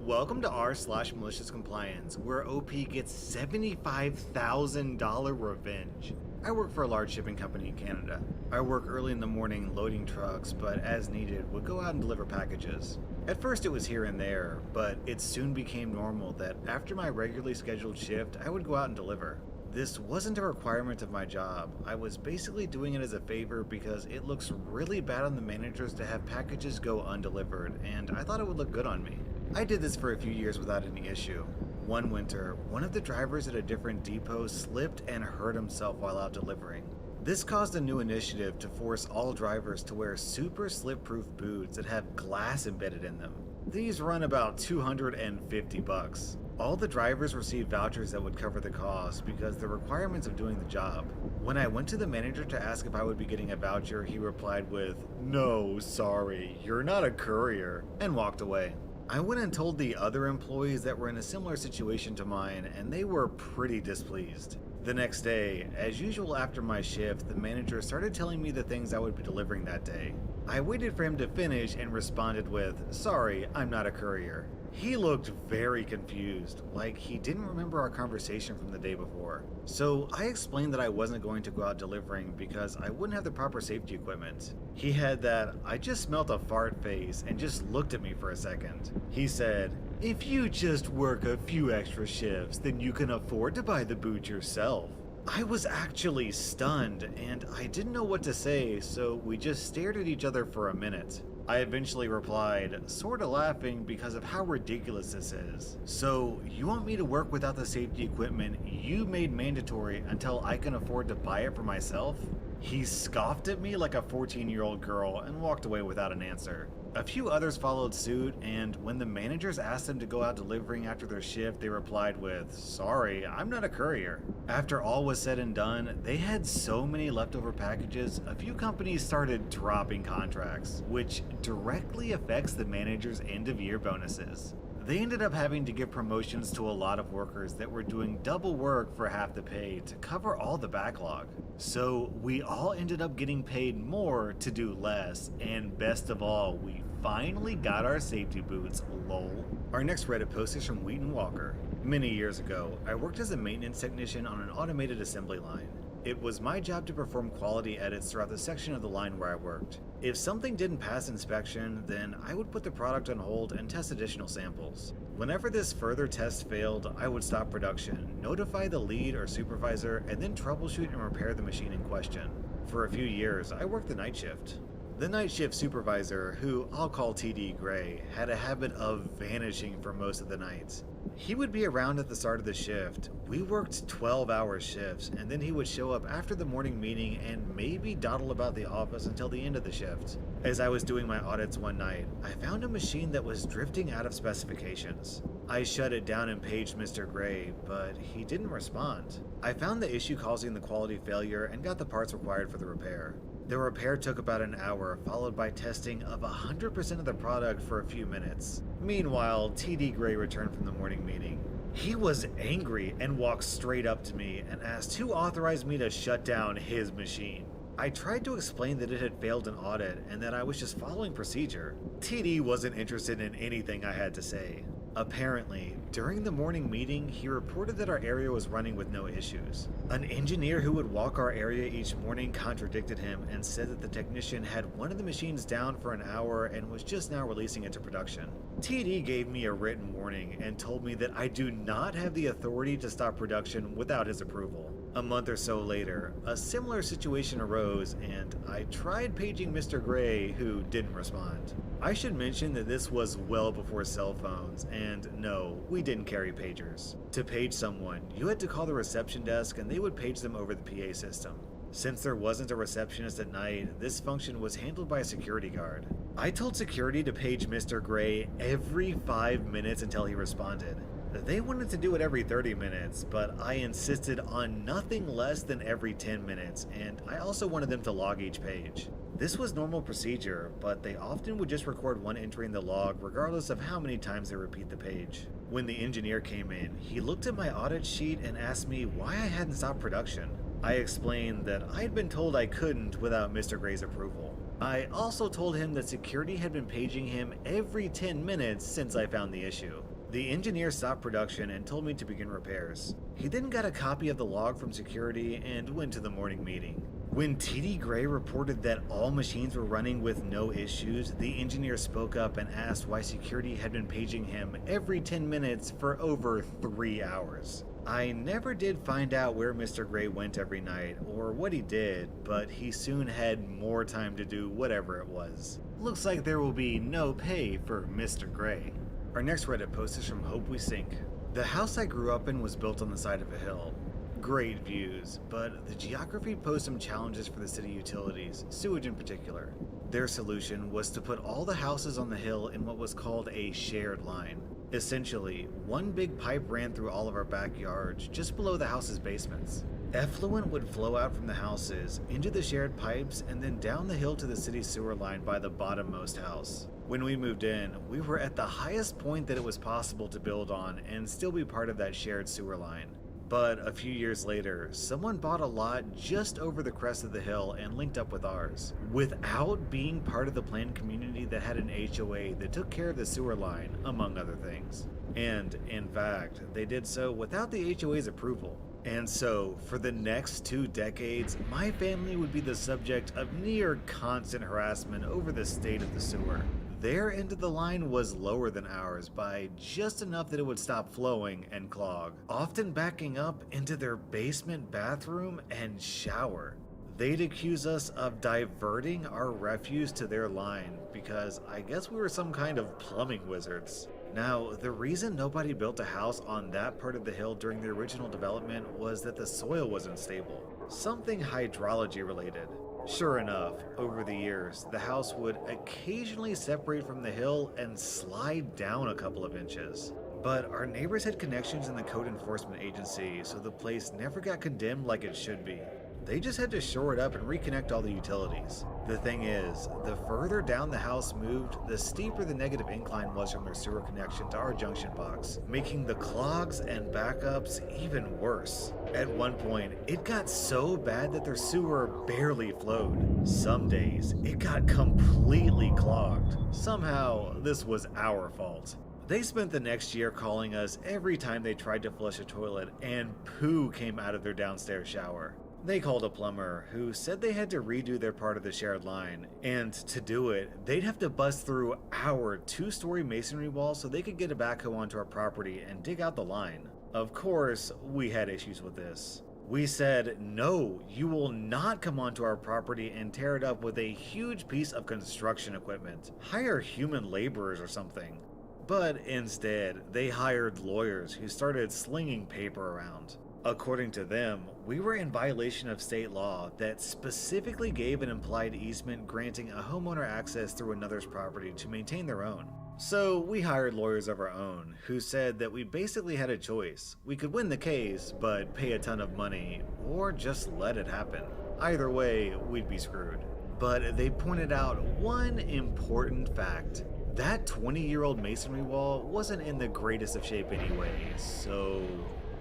Welcome to r/malicious compliance, where OP gets $75,000 revenge. I work for a large shipping company in Canada. I work early in the morning loading trucks, but as needed, would go out and deliver packages. At first it was here and there, but it soon became normal that after my regularly scheduled shift, I would go out and deliver. This wasn't a requirement of my job. I was basically doing it as a favor because it looks really bad on the managers to have packages go undelivered, and I thought it would look good on me. I did this for a few years without any issue. One winter, one of the drivers at a different depot slipped and hurt himself while out delivering. This caused a new initiative to force all drivers to wear super slip-proof boots that have glass embedded in them. These run about $250. All the drivers received vouchers that would cover the cost because the requirements of doing the job. When I went to the manager to ask if I would be getting a voucher, he replied with, "No, sorry, you're not a courier," and walked away. I went and told the other employees that were in a similar situation to mine, and they were pretty displeased. The next day, as usual after my shift, the manager started telling me the things I would be delivering that day. I waited for him to finish and responded with, "Sorry, I'm not a courier." He looked very confused, like he didn't remember our conversation from the day before. So I explained that I wasn't going to go out delivering because I wouldn't have the proper safety equipment. He had that "I just smelt a fart" face and just looked at me for a second. He said, "If you just work a few extra shifts, then you can afford to buy the boot yourself." I was actually stunned, and I didn't know what to say, so we just stared at each other for a minute. I eventually replied, sorta laughing because of how ridiculous this is. So, you want me to work without the safety equipment you made mandatory until I can afford to buy it for myself? He scoffed at me like a 14-year-old girl and walked away without an answer. A few others followed suit, and when the managers asked them to go out delivering after their shift, they replied with, "Sorry, I'm not a courier." After all was said and done, they had so many leftover packages, a few companies started dropping contracts, which directly affects the manager's end-of-year bonuses. They ended up having to give promotions to a lot of workers that were doing double work for half the pay to cover all the backlog. So we all ended up getting paid more to do less, and best of all, we finally got our safety boots, lol. Our next Reddit post is from Wheaton Walker. Many years ago, I worked as a maintenance technician on an automated assembly line. It was my job to perform quality edits throughout the section of the line where I worked. If something didn't pass inspection, then I would put the product on hold and test additional samples. Whenever this further test failed, I would stop production, notify the lead or supervisor, and then troubleshoot and repair the machine in question. For a few years, I worked the night shift. The night shift supervisor, who I'll call TD Gray, had a habit of vanishing for most of the night. He would be around at the start of the shift. We worked 12-hour shifts, and then he would show up after the morning meeting and maybe dawdle about the office until the end of the shift. As I was doing my audits one night, I found a machine that was drifting out of specifications. I shut it down and paged Mr. Gray, but he didn't respond. I found the issue causing the quality failure and got the parts required for the repair. The repair took about an hour, followed by testing of 100% of the product for a few minutes. Meanwhile, TD Gray returned from the morning meeting. He was angry and walked straight up to me and asked who authorized me to shut down his machine. I tried to explain that it had failed an audit and that I was just following procedure. TD wasn't interested in anything I had to say. Apparently, during the morning meeting, he reported that our area was running with no issues. An engineer who would walk our area each morning contradicted him and said that the technician had one of the machines down for an hour and was just now releasing it to production. TD gave me a written warning and told me that I do not have the authority to stop production without his approval. A month or so later, a similar situation arose and I tried paging Mr. Gray, who didn't respond. I should mention that this was well before cell phones, and no, we didn't carry pagers. To page someone, you had to call the reception desk and they would page them over the PA system. Since there wasn't a receptionist at night, this function was handled by a security guard. I told security to page Mr. Gray every 5 minutes until he responded. They wanted to do it every 30 minutes, but I insisted on nothing less than every 10 minutes, and I also wanted them to log each page. This was normal procedure, but they often would just record one entry in the log regardless of how many times they repeat the page. When the engineer came in, he looked at my audit sheet and asked me why I hadn't stopped production. I explained that I had been told I couldn't without Mr. Gray's approval. I also told him that security had been paging him every 10 minutes since I found the issue. The engineer stopped production and told me to begin repairs. He then got a copy of the log from security and went to the morning meeting. When TD Gray reported that all machines were running with no issues, the engineer spoke up and asked why security had been paging him every 10 minutes for over 3 hours. I never did find out where Mr. Gray went every night or what he did, but he soon had more time to do whatever it was. Looks like there will be no pay for Mr. Gray. Our next Reddit post is from Hope We Sink. The house I grew up in was built on the side of a hill. Great views, but the geography posed some challenges for the city utilities, sewage in particular. Their solution was to put all the houses on the hill in what was called a shared line. Essentially, one big pipe ran through all of our backyards, just below the house's basements. Effluent would flow out from the houses, into the shared pipes, and then down the hill to the city sewer line by the bottommost house. When we moved in, we were at the highest point that it was possible to build on and still be part of that shared sewer line. But a few years later, someone bought a lot just over the crest of the hill and linked up with ours, without being part of the planned community that had an HOA that took care of the sewer line, among other things. And, in fact, they did so without the HOA's approval. And so, for the next 2 decades, my family would be the subject of near constant harassment over the state of the sewer. their end of the line was lower than ours by just enough that it would stop flowing and clog, often backing up into their basement bathroom and shower. They'd accuse us of diverting our refuse to their line because I guess we were some kind of plumbing wizards. Now, the reason nobody built a house on that part of the hill during the original development was that the soil wasn't stable, something hydrology related. Sure enough, over the years, the house would occasionally separate from the hill and slide down a couple of inches. But our neighbors had connections in the code enforcement agency, so the place never got condemned like it should be. They just had to shore it up and reconnect all the utilities. The thing is, the further down the house moved, the steeper the negative incline was from their sewer connection to our junction box, making the clogs and backups even worse. At one point, it got so bad that their sewer barely flowed. Some days, it got completely clogged. Somehow, this was our fault. They spent the next year calling us every time they tried to flush a toilet and poo came out of their downstairs shower. They called a plumber who said they had to redo their part of the shared line, and to do it, they'd have to bust through our 2-story masonry wall so they could get a backhoe onto our property and dig out the line. Of course, we had issues with this. We said, no, you will not come onto our property and tear it up with a huge piece of construction equipment. Hire human laborers or something. But instead, they hired lawyers who started slinging paper around. According to them, we were in violation of state law that specifically gave an implied easement granting a homeowner access through another's property to maintain their own. So we hired lawyers of our own who said that we basically had a choice. We could win the case, but pay a ton of money, or just let it happen. Either way, we'd be screwed. But they pointed out one important fact. That 20-year-old masonry wall wasn't in the greatest of shape anyway, so...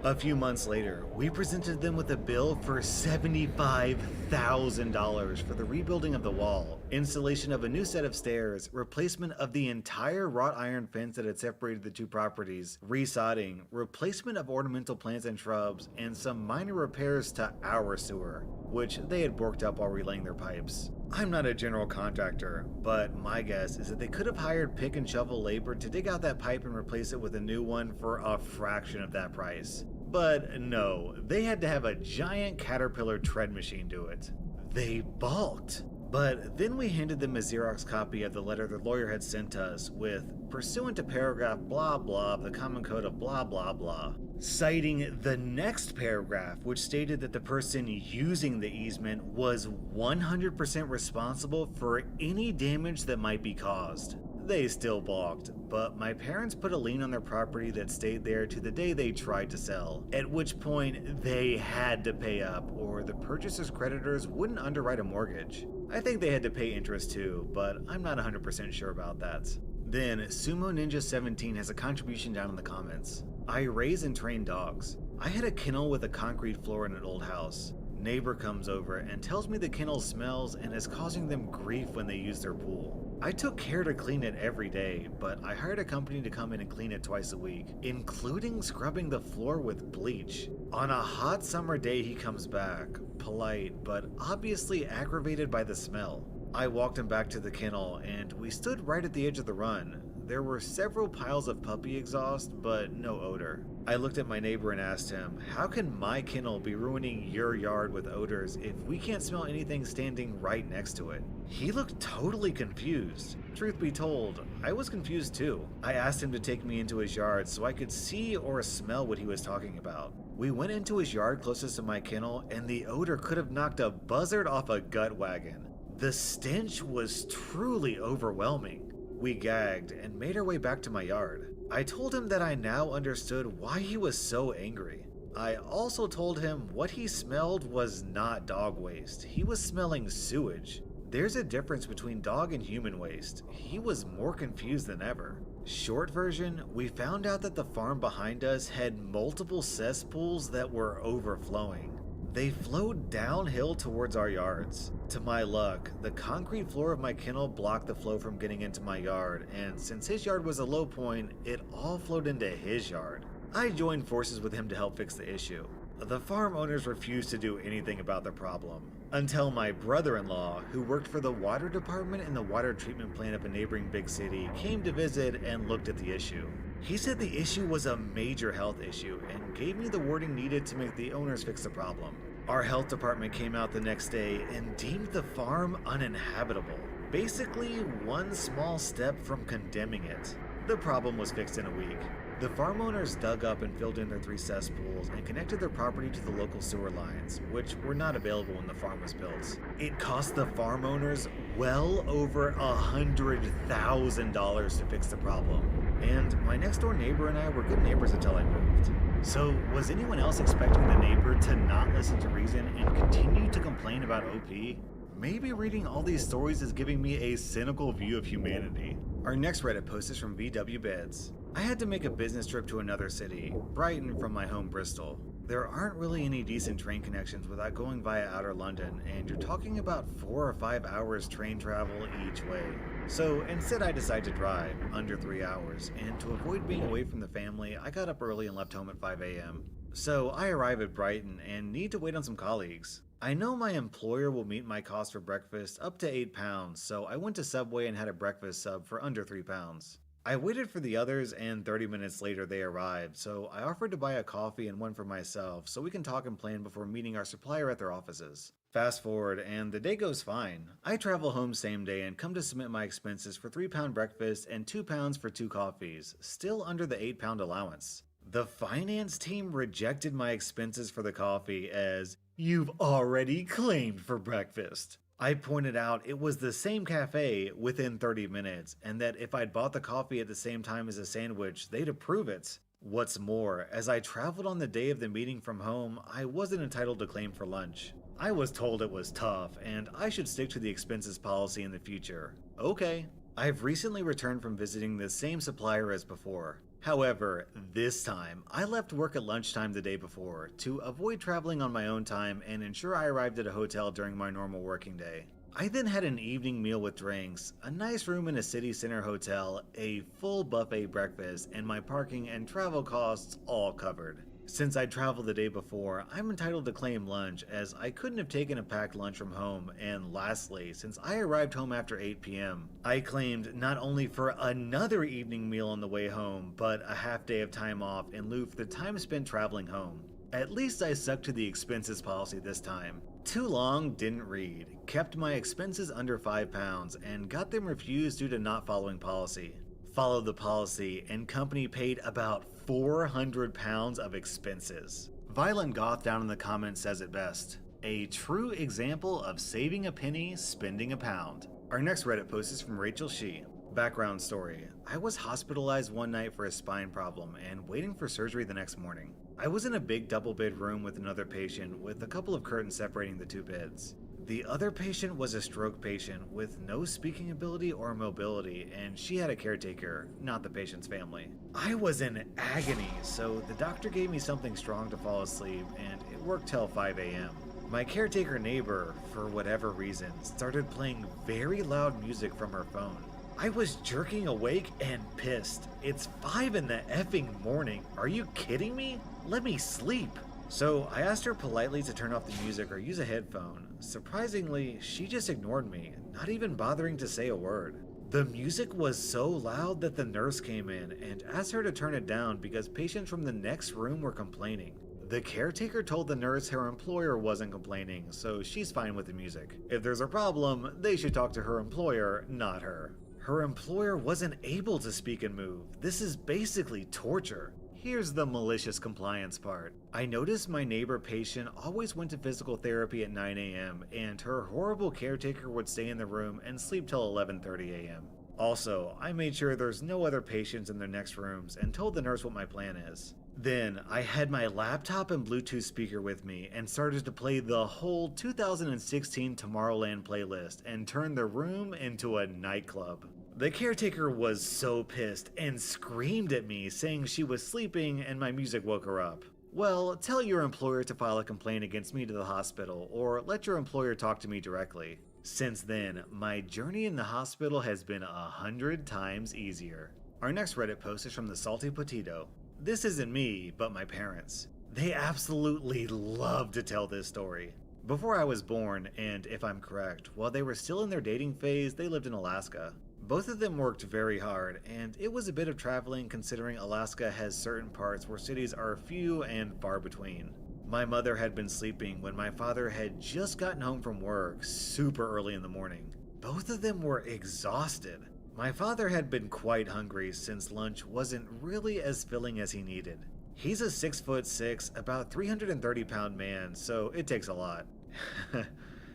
A few months later, we presented them with a bill for $75,000 for the rebuilding of the wall, installation of a new set of stairs, replacement of the entire wrought iron fence that had separated the two properties, resodding, replacement of ornamental plants and shrubs, and some minor repairs to our sewer, which they had borked up while relaying their pipes. I'm not a general contractor, but my guess is that they could have hired pick and shovel labor to dig out that pipe and replace it with a new one for a fraction of that price. But no, they had to have a giant Caterpillar tread machine do it. They balked. But then we handed them a Xerox copy of the letter the lawyer had sent us with, pursuant to paragraph blah blah of the Common Code of blah blah blah, citing the next paragraph which stated that the person using the easement was 100% responsible for any damage that might be caused. They still balked, but my parents put a lien on their property that stayed there to the day they tried to sell, at which point they had to pay up or the purchaser's creditors wouldn't underwrite a mortgage. I think they had to pay interest too, but I'm not 100% sure about that. Then Sumo Ninja 17 has a contribution down in the comments. I raise and train dogs. I had a kennel with a concrete floor in an old house. Neighbor comes over and tells me the kennel smells and is causing them grief when they use their pool. I took care to clean it every day, but I hired a company to come in and clean it twice a week, including scrubbing the floor with bleach. On a hot summer day he comes back, polite, but obviously aggravated by the smell. I walked him back to the kennel and we stood right at the edge of the run. There were several piles of puppy exhaust, but no odor. I looked at my neighbor and asked him, how can my kennel be ruining your yard with odors if we can't smell anything standing right next to it? He looked totally confused. Truth be told, I was confused too. I asked him to take me into his yard so I could see or smell what he was talking about. We went into his yard closest to my kennel and the odor could have knocked a buzzard off a gut wagon. The stench was truly overwhelming. We gagged and made our way back to my yard. I told him that I now understood why he was so angry. I also told him what he smelled was not dog waste. He was smelling sewage. There's a difference between dog and human waste. He was more confused than ever. Short version, we found out that the farm behind us had multiple cesspools that were overflowing. They flowed downhill towards our yards. To my luck, the concrete floor of my kennel blocked the flow from getting into my yard, and since his yard was a low point, it all flowed into his yard. I joined forces with him to help fix the issue. The farm owners refused to do anything about the problem, until my brother-in-law, who worked for the water department in the water treatment plant of a neighboring big city, came to visit and looked at the issue. He said the issue was a major health issue and gave me the wording needed to make the owners fix the problem. Our health department came out the next day and deemed the farm uninhabitable. Basically, one small step from condemning it. The problem was fixed in a week. The farm owners dug up and filled in their 3 cesspools and connected their property to the local sewer lines, which were not available when the farm was built. It cost the farm owners well over $100,000 to fix the problem. And my next door neighbor and I were good neighbors until I moved. So, was anyone else expecting the neighbor to not listen to reason and continue to complain about OP? Maybe reading all these stories is giving me a cynical view of humanity. Our next Reddit post is from VW Beds. I had to make a business trip to another city, Brighton from my home Bristol. There aren't really any decent train connections without going via outer London, and you're talking about 4 or 5 hours train travel each way. So instead I decided to drive, under 3 hours, and to avoid being away from the family, I got up early and left home at 5 a.m. So I arrive at Brighton and need to wait on some colleagues. I know my employer will meet my cost for breakfast up to £8, so I went to Subway and had a breakfast sub for under £3. I waited for the others and 30 minutes later they arrived, so I offered to buy a coffee and one for myself so we can talk and plan before meeting our supplier at their offices. Fast forward and the day goes fine. I travel home same day and come to submit my expenses for £3 breakfast and £2 for 2 coffees, still under the £8 allowance. The finance team rejected my expenses for the coffee as, "You've already claimed for breakfast." I pointed out it was the same cafe within 30 minutes, and that if I'd bought the coffee at the same time as a sandwich, they'd approve it. What's more, as I traveled on the day of the meeting from home, I wasn't entitled to claim for lunch. I was told it was tough, and I should stick to the expenses policy in the future. Okay. I've recently returned from visiting the same supplier as before. However, this time, I left work at lunchtime the day before to avoid traveling on my own time and ensure I arrived at a hotel during my normal working day. I then had an evening meal with drinks, a nice room in a city center hotel, a full buffet breakfast, and my parking and travel costs all covered. Since I traveled the day before, I'm entitled to claim lunch as I couldn't have taken a packed lunch from home, and lastly, since I arrived home after 8 p.m., I claimed not only for another evening meal on the way home, but a half day of time off in lieu for the time spent traveling home. At least I stuck to the expenses policy this time. Too long, didn't read, kept my expenses under £5, and got them refused due to not following policy. Followed the policy, and company paid about £400 of expenses. Violent Goth down in the comments says it best. A true example of saving a penny, spending a pound. Our next Reddit post is from Rachel Shee. Background story. I was hospitalized one night for a spine problem and waiting for surgery the next morning. I was in a big double bed room with another patient with a couple of curtains separating the 2 beds. The other patient was a stroke patient with no speaking ability or mobility, and she had a caretaker, not the patient's family. I was in agony, so the doctor gave me something strong to fall asleep, and it worked till 5 a.m. My caretaker neighbor, for whatever reason, started playing very loud music from her phone. I was jerking awake and pissed. It's 5 in the effing morning. Are you kidding me? Let me sleep. So I asked her politely to turn off the music or use a headphone. Surprisingly, she just ignored me, not even bothering to say a word. The music was so loud that the nurse came in and asked her to turn it down because patients from the next room were complaining. The caretaker told the nurse her employer wasn't complaining, so she's fine with the music. If there's a problem, they should talk to her employer, not her. Her employer wasn't able to speak and move. This is basically torture. Here's the malicious compliance part. I noticed my neighbor patient always went to physical therapy at 9 a.m. and her horrible caretaker would stay in the room and sleep till 11:30 a.m. Also, I made sure there's no other patients in the next rooms and told the nurse what my plan is. Then, I had my laptop and Bluetooth speaker with me and started to play the whole 2016 Tomorrowland playlist and turned the room into a nightclub. The caretaker was so pissed and screamed at me, saying she was sleeping and my music woke her up. Well, tell your employer to file a complaint against me to the hospital, or let your employer talk to me directly. Since then, my journey in the hospital has been 100 times easier. Our next Reddit post is from the Salty Potito. This isn't me, but my parents. They absolutely love to tell this story. Before I was born, and if I'm correct, while they were still in their dating phase, they lived in Alaska. Both of them worked very hard, and it was a bit of traveling considering Alaska has certain parts where cities are few and far between. My mother had been sleeping when my father had just gotten home from work super early in the morning. Both of them were exhausted. My father had been quite hungry since lunch wasn't really as filling as he needed. He's a 6'6", about 330-pound man, so it takes a lot.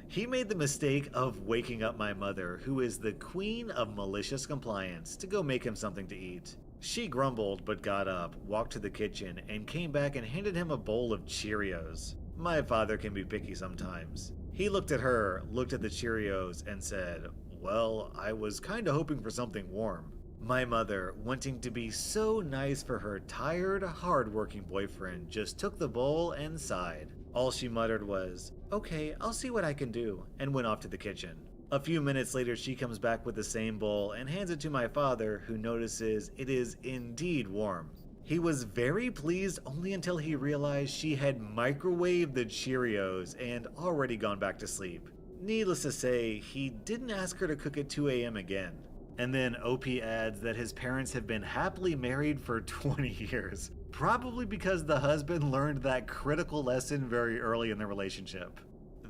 He made the mistake of waking up my mother, who is the queen of malicious compliance, to go make him something to eat. She grumbled but got up, walked to the kitchen, and came back and handed him a bowl of Cheerios. My father can be picky sometimes. He looked at her, looked at the Cheerios, and said, "Well, I was kinda hoping for something warm." My mother, wanting to be so nice for her tired, hard-working boyfriend, just took the bowl and sighed. All she muttered was, "Okay, I'll see what I can do," and went off to the kitchen. A few minutes later, she comes back with the same bowl and hands it to my father, who notices it is indeed warm. He was very pleased only until he realized she had microwaved the Cheerios and already gone back to sleep. Needless to say, he didn't ask her to cook at 2 a.m. again. And then OP adds that his parents have been happily married for 20 years, probably because the husband learned that critical lesson very early in the relationship.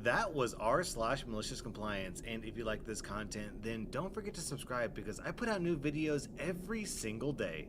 That was r/malicious compliance, and if you like this content, then don't forget to subscribe because I put out new videos every single day.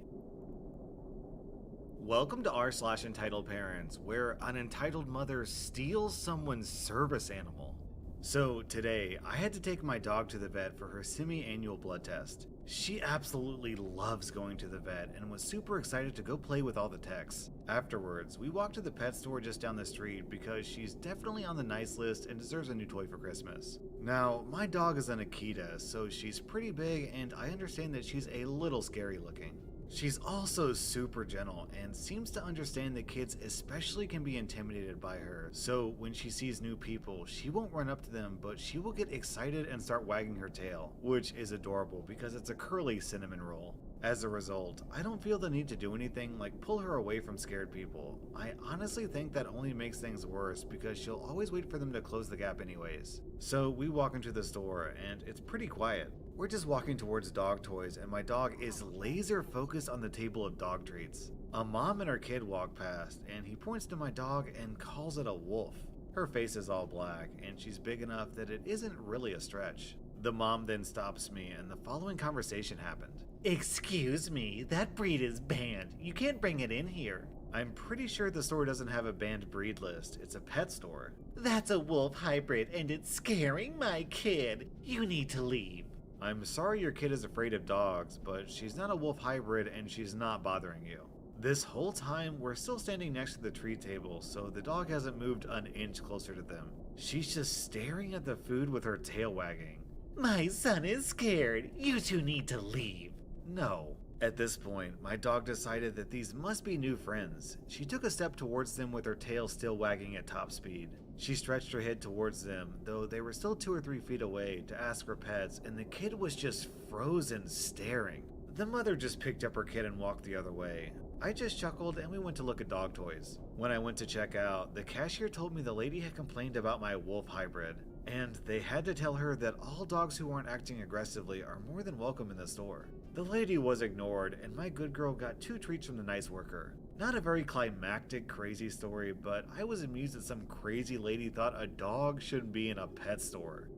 Welcome to r/entitled parents, where an entitled mother steals someone's service animal. So today, I had to take my dog to the vet for her semi-annual blood test. She absolutely loves going to the vet and was super excited to go play with all the techs. Afterwards, we walked to the pet store just down the street because she's definitely on the nice list and deserves a new toy for Christmas. Now, my dog is an Akita, so she's pretty big and I understand that she's a little scary looking. She's also super gentle and seems to understand that kids especially can be intimidated by her, so when she sees new people, she won't run up to them, but she will get excited and start wagging her tail, which is adorable because it's a curly cinnamon roll. As a result, I don't feel the need to do anything like pull her away from scared people. I honestly think that only makes things worse because she'll always wait for them to close the gap anyways. So we walk into the store and it's pretty quiet. We're just walking towards dog toys and my dog is laser focused on the table of dog treats. A mom and her kid walk past and he points to my dog and calls it a wolf. Her face is all black and she's big enough that it isn't really a stretch. The mom then stops me and the following conversation happened. Excuse me, that breed is banned. You can't bring it in here. I'm pretty sure the store doesn't have a banned breed list. It's a pet store. That's a wolf hybrid and it's scaring my kid. You need to leave. I'm sorry your kid is afraid of dogs, but she's not a wolf hybrid and she's not bothering you. This whole time, we're still standing next to the treat table, so the dog hasn't moved an inch closer to them. She's just staring at the food with her tail wagging. My son is scared. You two need to leave. No. At this point, my dog decided that these must be new friends. She took a step towards them with her tail still wagging at top speed. She stretched her head towards them, though they were still 2 or 3 feet away, to ask for pets, and the kid was just frozen staring. The mother just picked up her kid and walked the other way. I just chuckled and we went to look at dog toys. When I went to check out, the cashier told me the lady had complained about my wolf hybrid, and they had to tell her that all dogs who aren't acting aggressively are more than welcome in the store. The lady was ignored, and my good girl got 2 treats from the nice worker. Not a very climactic, crazy story, but I was amused that some crazy lady thought a dog shouldn't be in a pet store.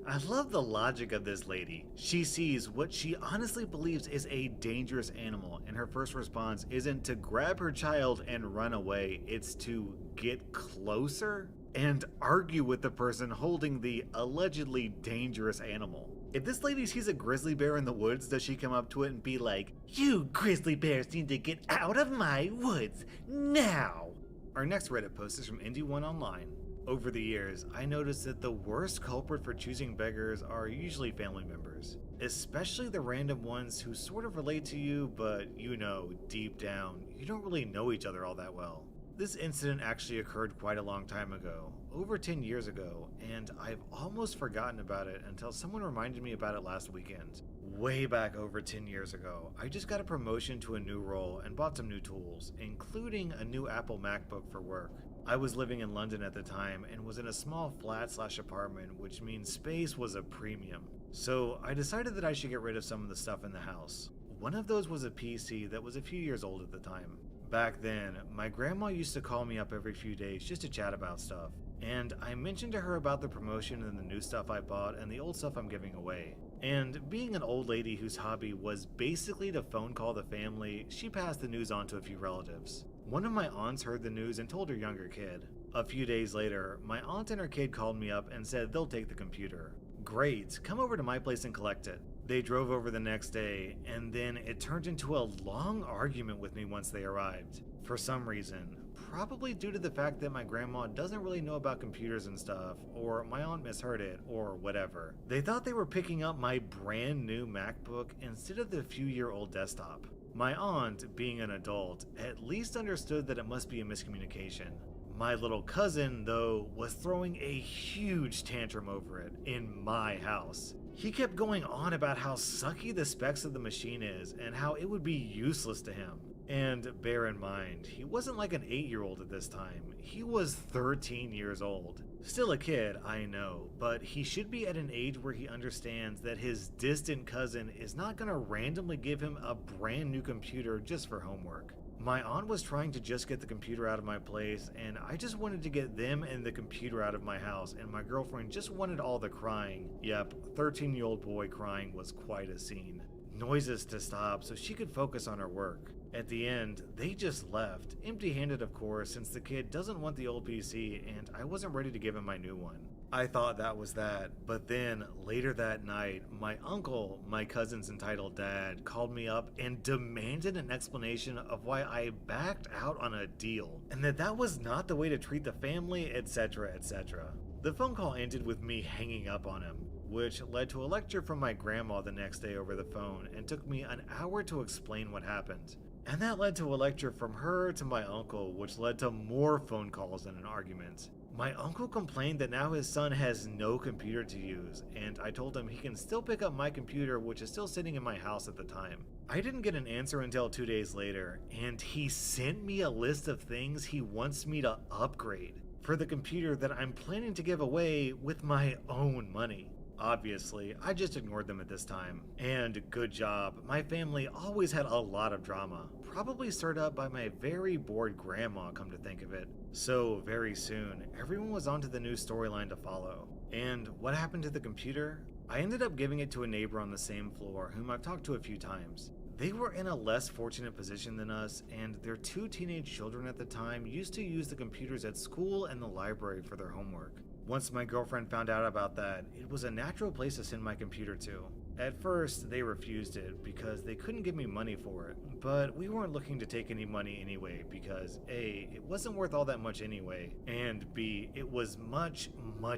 I love the logic of this lady. She sees what she honestly believes is a dangerous animal, and her first response isn't to grab her child and run away, it's to get closer and argue with the person holding the allegedly dangerous animal. If this lady sees a grizzly bear in the woods, does she come up to it and be like, "You grizzly bears need to get out of my woods, now"? Our next Reddit post is from Indie1 Online. Over the years, I noticed that the worst culprit for choosing beggars are usually family members, especially the random ones who sort of relate to you, but you know, deep down, you don't really know each other all that well. This incident actually occurred quite a long time ago, over 10 years ago, and I've almost forgotten about it until someone reminded me about it last weekend. Way back over 10 years ago, I just got a promotion to a new role and bought some new tools, including a new Apple MacBook for work. I was living in London at the time and was in a small flat/apartment, which means space was a premium. So I decided that I should get rid of some of the stuff in the house. One of those was a PC that was a few years old at the time. Back then, my grandma used to call me up every few days just to chat about stuff, and I mentioned to her about the promotion and the new stuff I bought and the old stuff I'm giving away. And being an old lady whose hobby was basically to phone call the family, she passed the news on to a few relatives. One of my aunts heard the news and told her younger kid. A few days later, my aunt and her kid called me up and said they'll take the computer. Great, come over to my place and collect it. They drove over the next day, and then it turned into a long argument with me once they arrived. For some reason, probably due to the fact that my grandma doesn't really know about computers and stuff, or my aunt misheard it, or whatever. They thought they were picking up my brand new MacBook instead of the few-year-old desktop. My aunt, being an adult, at least understood that it must be a miscommunication. My little cousin, though, was throwing a huge tantrum over it in my house. He kept going on about how sucky the specs of the machine is and how it would be useless to him. And bear in mind, he wasn't like an 8-year-old at this time. He was 13 years old. Still a kid, I know, but he should be at an age where he understands that his distant cousin is not gonna randomly give him a brand new computer just for homework. My aunt was trying to just get the computer out of my place, and I just wanted to get them and the computer out of my house, and my girlfriend just wanted all the crying. Yep, 13-year-old boy crying was quite a scene. Noises to stop so she could focus on her work. At the end, they just left, empty-handed of course, since the kid doesn't want the old PC and I wasn't ready to give him my new one. I thought that was that, but then later that night, my uncle, my cousin's entitled dad, called me up and demanded an explanation of why I backed out on a deal, and that was not the way to treat the family, etc., etc. The phone call ended with me hanging up on him, which led to a lecture from my grandma the next day over the phone and took me an hour to explain what happened. And that led to a lecture from her to my uncle, which led to more phone calls and an argument. My uncle complained that now his son has no computer to use, and I told him he can still pick up my computer, which is still sitting in my house at the time. I didn't get an answer until 2 days later, and he sent me a list of things he wants me to upgrade for the computer that I'm planning to give away with my own money. Obviously, I just ignored them at this time. And good job, my family always had a lot of drama, probably stirred up by my very bored grandma, come to think of it. So very soon, everyone was onto the new storyline to follow. And what happened to the computer? I ended up giving it to a neighbor on the same floor whom I've talked to a few times. They were in a less fortunate position than us, and their 2 teenage children at the time used to use the computers at school and the library for their homework. Once my girlfriend found out about that, it was a natural place to send my computer to. At first, they refused it because they couldn't give me money for it, but we weren't looking to take any money anyway because A, it wasn't worth all that much anyway, and B, it was much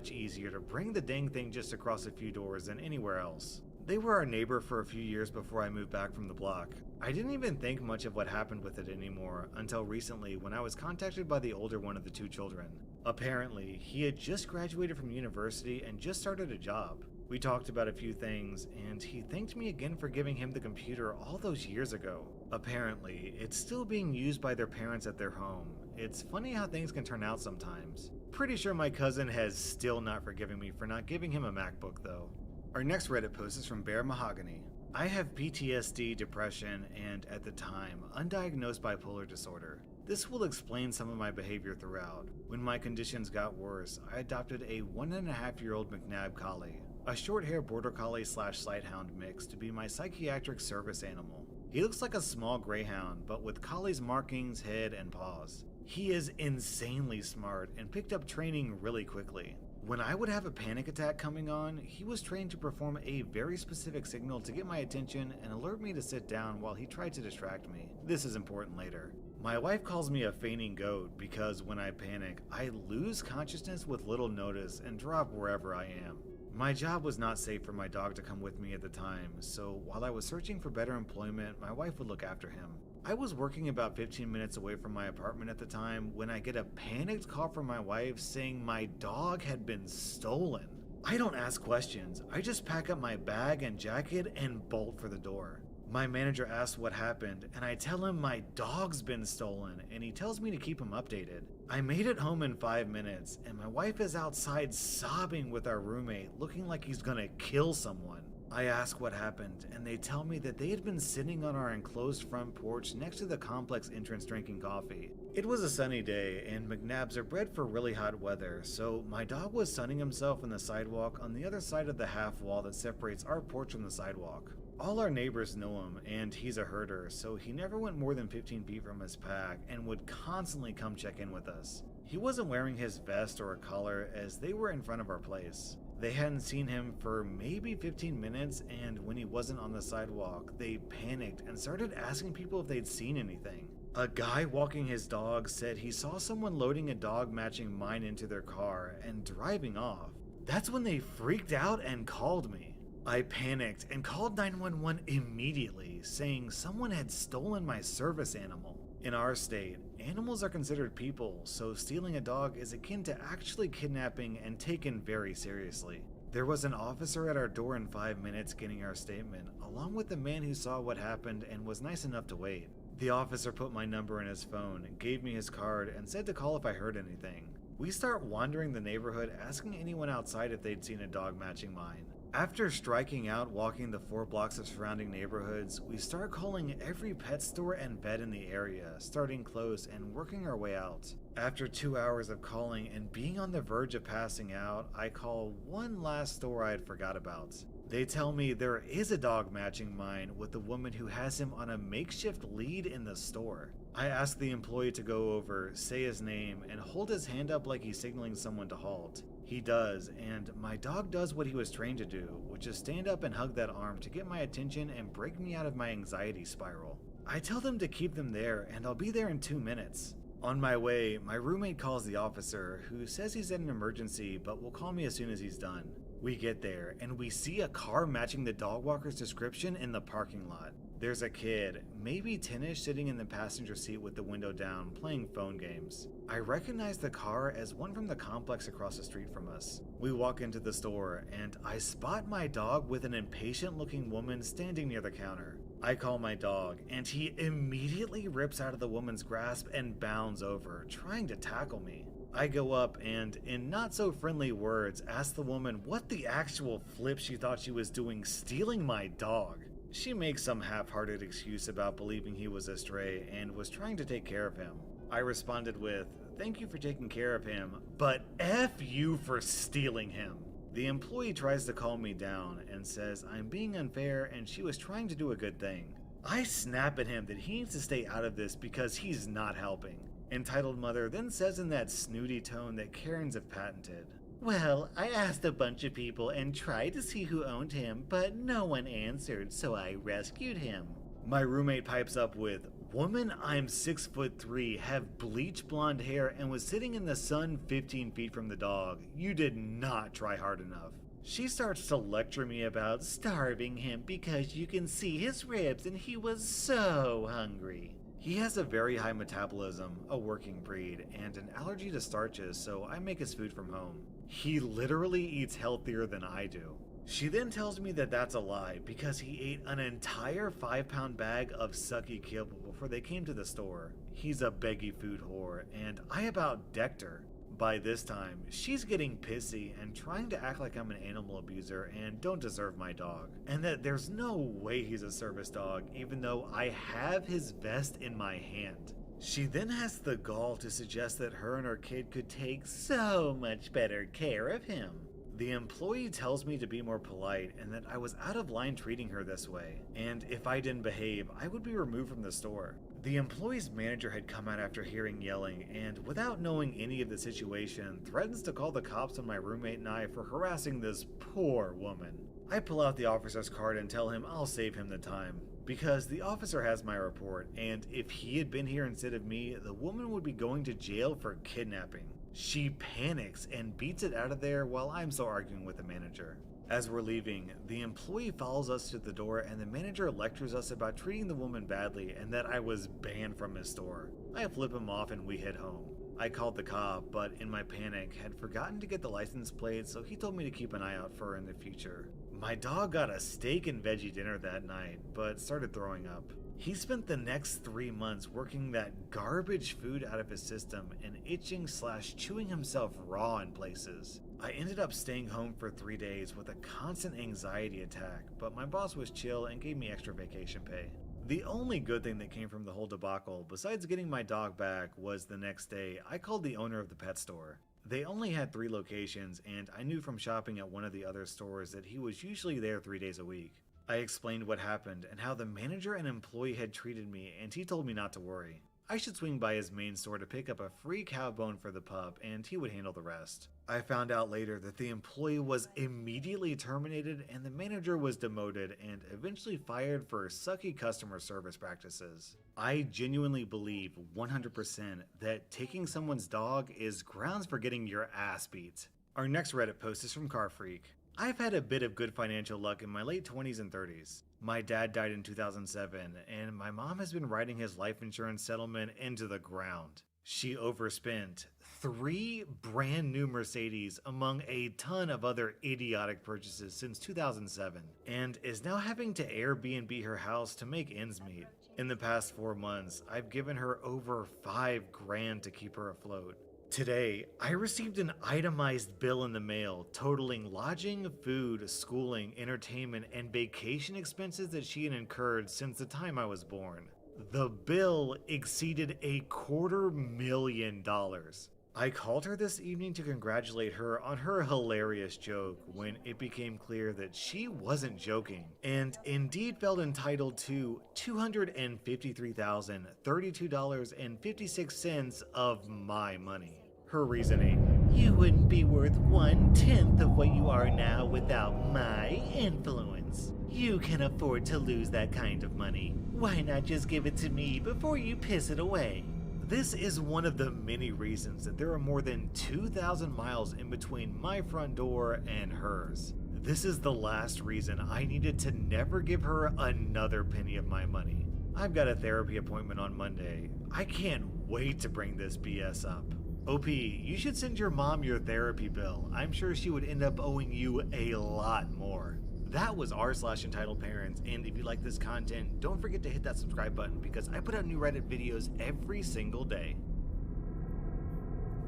easier to bring the dang thing just across a few doors than anywhere else. They were our neighbor for a few years before I moved back from the block. I didn't even think much of what happened with it anymore until recently when I was contacted by the older one of the 2 children. Apparently, he had just graduated from university and just started a job. We talked about a few things, and he thanked me again for giving him the computer all those years ago. Apparently, it's still being used by their parents at their home. It's funny how things can turn out sometimes. Pretty sure my cousin has still not forgiven me for not giving him a MacBook though. Our next Reddit post is from Bear Mahogany. I have PTSD, depression, and, at the time, undiagnosed bipolar disorder. This will explain some of my behavior throughout. When my conditions got worse, I adopted a 1.5-year-old McNab Collie, a short-hair border collie / sighthound mix to be my psychiatric service animal. He looks like a small greyhound, but with collie's markings, head, and paws. He is insanely smart and picked up training really quickly. When I would have a panic attack coming on, he was trained to perform a very specific signal to get my attention and alert me to sit down while he tried to distract me. This is important later. My wife calls me a fainting goat because when I panic, I lose consciousness with little notice and drop wherever I am. My job was not safe for my dog to come with me at the time, so while I was searching for better employment, my wife would look after him. I was working about 15 minutes away from my apartment at the time when I get a panicked call from my wife saying my dog had been stolen. I don't ask questions, I just pack up my bag and jacket and bolt for the door. My manager asks what happened, and I tell him my dog's been stolen, and he tells me to keep him updated. I made it home in 5 minutes, and my wife is outside sobbing with our roommate, looking like he's gonna kill someone. I ask what happened, and they tell me that they had been sitting on our enclosed front porch next to the complex entrance drinking coffee. It was a sunny day, and McNabs are bred for really hot weather, so my dog was sunning himself on the sidewalk on the other side of the half wall that separates our porch from the sidewalk. All our neighbors know him, and he's a herder, so he never went more than 15 feet from his pack and would constantly come check in with us. He wasn't wearing his vest or a collar as they were in front of our place. They hadn't seen him for maybe 15 minutes, and when he wasn't on the sidewalk, they panicked and started asking people if they'd seen anything. A guy walking his dog said he saw someone loading a dog matching mine into their car and driving off. That's when they freaked out and called me. I panicked and called 911 immediately, saying someone had stolen my service animal. In our state, animals are considered people, so stealing a dog is akin to actually kidnapping and taken very seriously. There was an officer at our door in 5 minutes getting our statement, along with the man who saw what happened and was nice enough to wait. The officer put my number in his phone, gave me his card, and said to call if I heard anything. We start wandering the neighborhood asking anyone outside if they'd seen a dog matching mine. After striking out walking the 4 blocks of surrounding neighborhoods, we start calling every pet store and vet in the area, starting close and working our way out. After 2 hours of calling and being on the verge of passing out, I call one last store I had forgot about. They tell me there is a dog matching mine with the woman who has him on a makeshift lead in the store. I ask the employee to go over, say his name, and hold his hand up like he's signaling someone to halt. He does, and my dog does what he was trained to do, which is stand up and hug that arm to get my attention and break me out of my anxiety spiral. I tell them to keep them there, and I'll be there in 2 minutes. On my way, my roommate calls the officer, who says he's in an emergency but will call me as soon as he's done. We get there, and we see a car matching the dog walker's description in the parking lot. There's a kid, maybe 10ish, sitting in the passenger seat with the window down, playing phone games. I recognize the car as one from the complex across the street from us. We walk into the store, and I spot my dog with an impatient-looking woman standing near the counter. I call my dog, and he immediately rips out of the woman's grasp and bounds over, trying to tackle me. I go up and, in not-so-friendly words, ask the woman what the actual flip she thought she was doing stealing my dog. She makes some half-hearted excuse about believing he was a stray and was trying to take care of him. I responded with, "Thank you for taking care of him, but F you for stealing him." The employee tries to calm me down and says I'm being unfair and she was trying to do a good thing. I snap at him that he needs to stay out of this because he's not helping. Entitled Mother then says in that snooty tone that Karens have patented, "Well, I asked a bunch of people and tried to see who owned him, but no one answered, so I rescued him." My roommate pipes up with, "Woman, I'm 6'3", have bleach blonde hair, and was sitting in the sun 15 feet from the dog. You did not try hard enough." She starts to lecture me about starving him because you can see his ribs and he was so hungry. He has a very high metabolism, a working breed, and an allergy to starches, so I make his food from home. He literally eats healthier than I do. She then tells me that that's a lie because he ate an entire 5-pound bag of sucky kibble before they came to the store. He's a beggy food whore, and I about decked her. By this time, she's getting pissy and trying to act like I'm an animal abuser and don't deserve my dog, and that there's no way he's a service dog even though I have his vest in my hand. She then has the gall to suggest that her and her kid could take so much better care of him. The employee tells me to be more polite and that I was out of line treating her this way, and if I didn't behave, I would be removed from the store. The employee's manager had come out after hearing yelling, and without knowing any of the situation, threatens to call the cops on my roommate and I for harassing this poor woman. I pull out the officer's card and tell him I'll save him the time, because the officer has my report, and if he had been here instead of me, the woman would be going to jail for kidnapping. She panics and beats it out of there while I'm still arguing with the manager. As we're leaving, the employee follows us to the door and the manager lectures us about treating the woman badly and that I was banned from his store. I flip him off and we head home. I called the cop, but in my panic had forgotten to get the license plate, so he told me to keep an eye out for her in the future. My dog got a steak and veggie dinner that night, but started throwing up. He spent the next 3 months working that garbage food out of his system and itching/chewing himself raw in places. I ended up staying home for 3 days with a constant anxiety attack, but my boss was chill and gave me extra vacation pay. The only good thing that came from the whole debacle, besides getting my dog back, was the next day I called the owner of the pet store. They only had 3 locations, and I knew from shopping at one of the other stores that he was usually there 3 days a week. I explained what happened and how the manager and employee had treated me, and he told me not to worry. I should swing by his main store to pick up a free cow bone for the pup, and he would handle the rest. I found out later that the employee was immediately terminated and the manager was demoted and eventually fired for sucky customer service practices. I genuinely believe 100% that taking someone's dog is grounds for getting your ass beat. Our next Reddit post is from Car Freak. I've had a bit of good financial luck in my late 20s and 30s. My dad died in 2007, and my mom has been riding his life insurance settlement into the ground. She overspent 3 brand new Mercedes among a ton of other idiotic purchases since 2007, and is now having to Airbnb her house to make ends meet. In the past 4 months, I've given her over $5 grand to keep her afloat. Today, I received an itemized bill in the mail totaling lodging, food, schooling, entertainment, and vacation expenses that she had incurred since the time I was born. The bill exceeded $250,000. I called her this evening to congratulate her on her hilarious joke when it became clear that she wasn't joking and indeed felt entitled to $253,032.56 of my money. Her reasoning: You wouldn't be worth 1/10 of what you are now without my influence. You can afford to lose that kind of money. Why not just give it to me before you piss it away? This is one of the many reasons that there are more than 2,000 miles in between my front door and hers. This is the last reason I needed to never give her another penny of my money. I've got a therapy appointment on Monday. I can't wait to bring this BS up. OP, you should send your mom your therapy bill. I'm sure she would end up owing you a lot more. That was r/entitled parents, and if you like this content, don't forget to hit that subscribe button because I put out new Reddit videos every single day.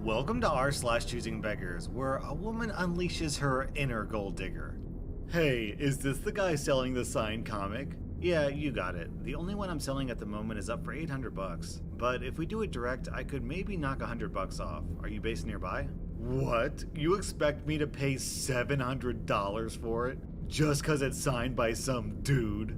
Welcome to r/choosing beggars, where a woman unleashes her inner gold digger. Hey, is this the guy selling the signed comic? Yeah, you got it. The only one I'm selling at the moment is up for $800, but if we do it direct, I could maybe knock $100 off. Are you based nearby? What? You expect me to pay $700 for it? Just cause it's signed by some dude?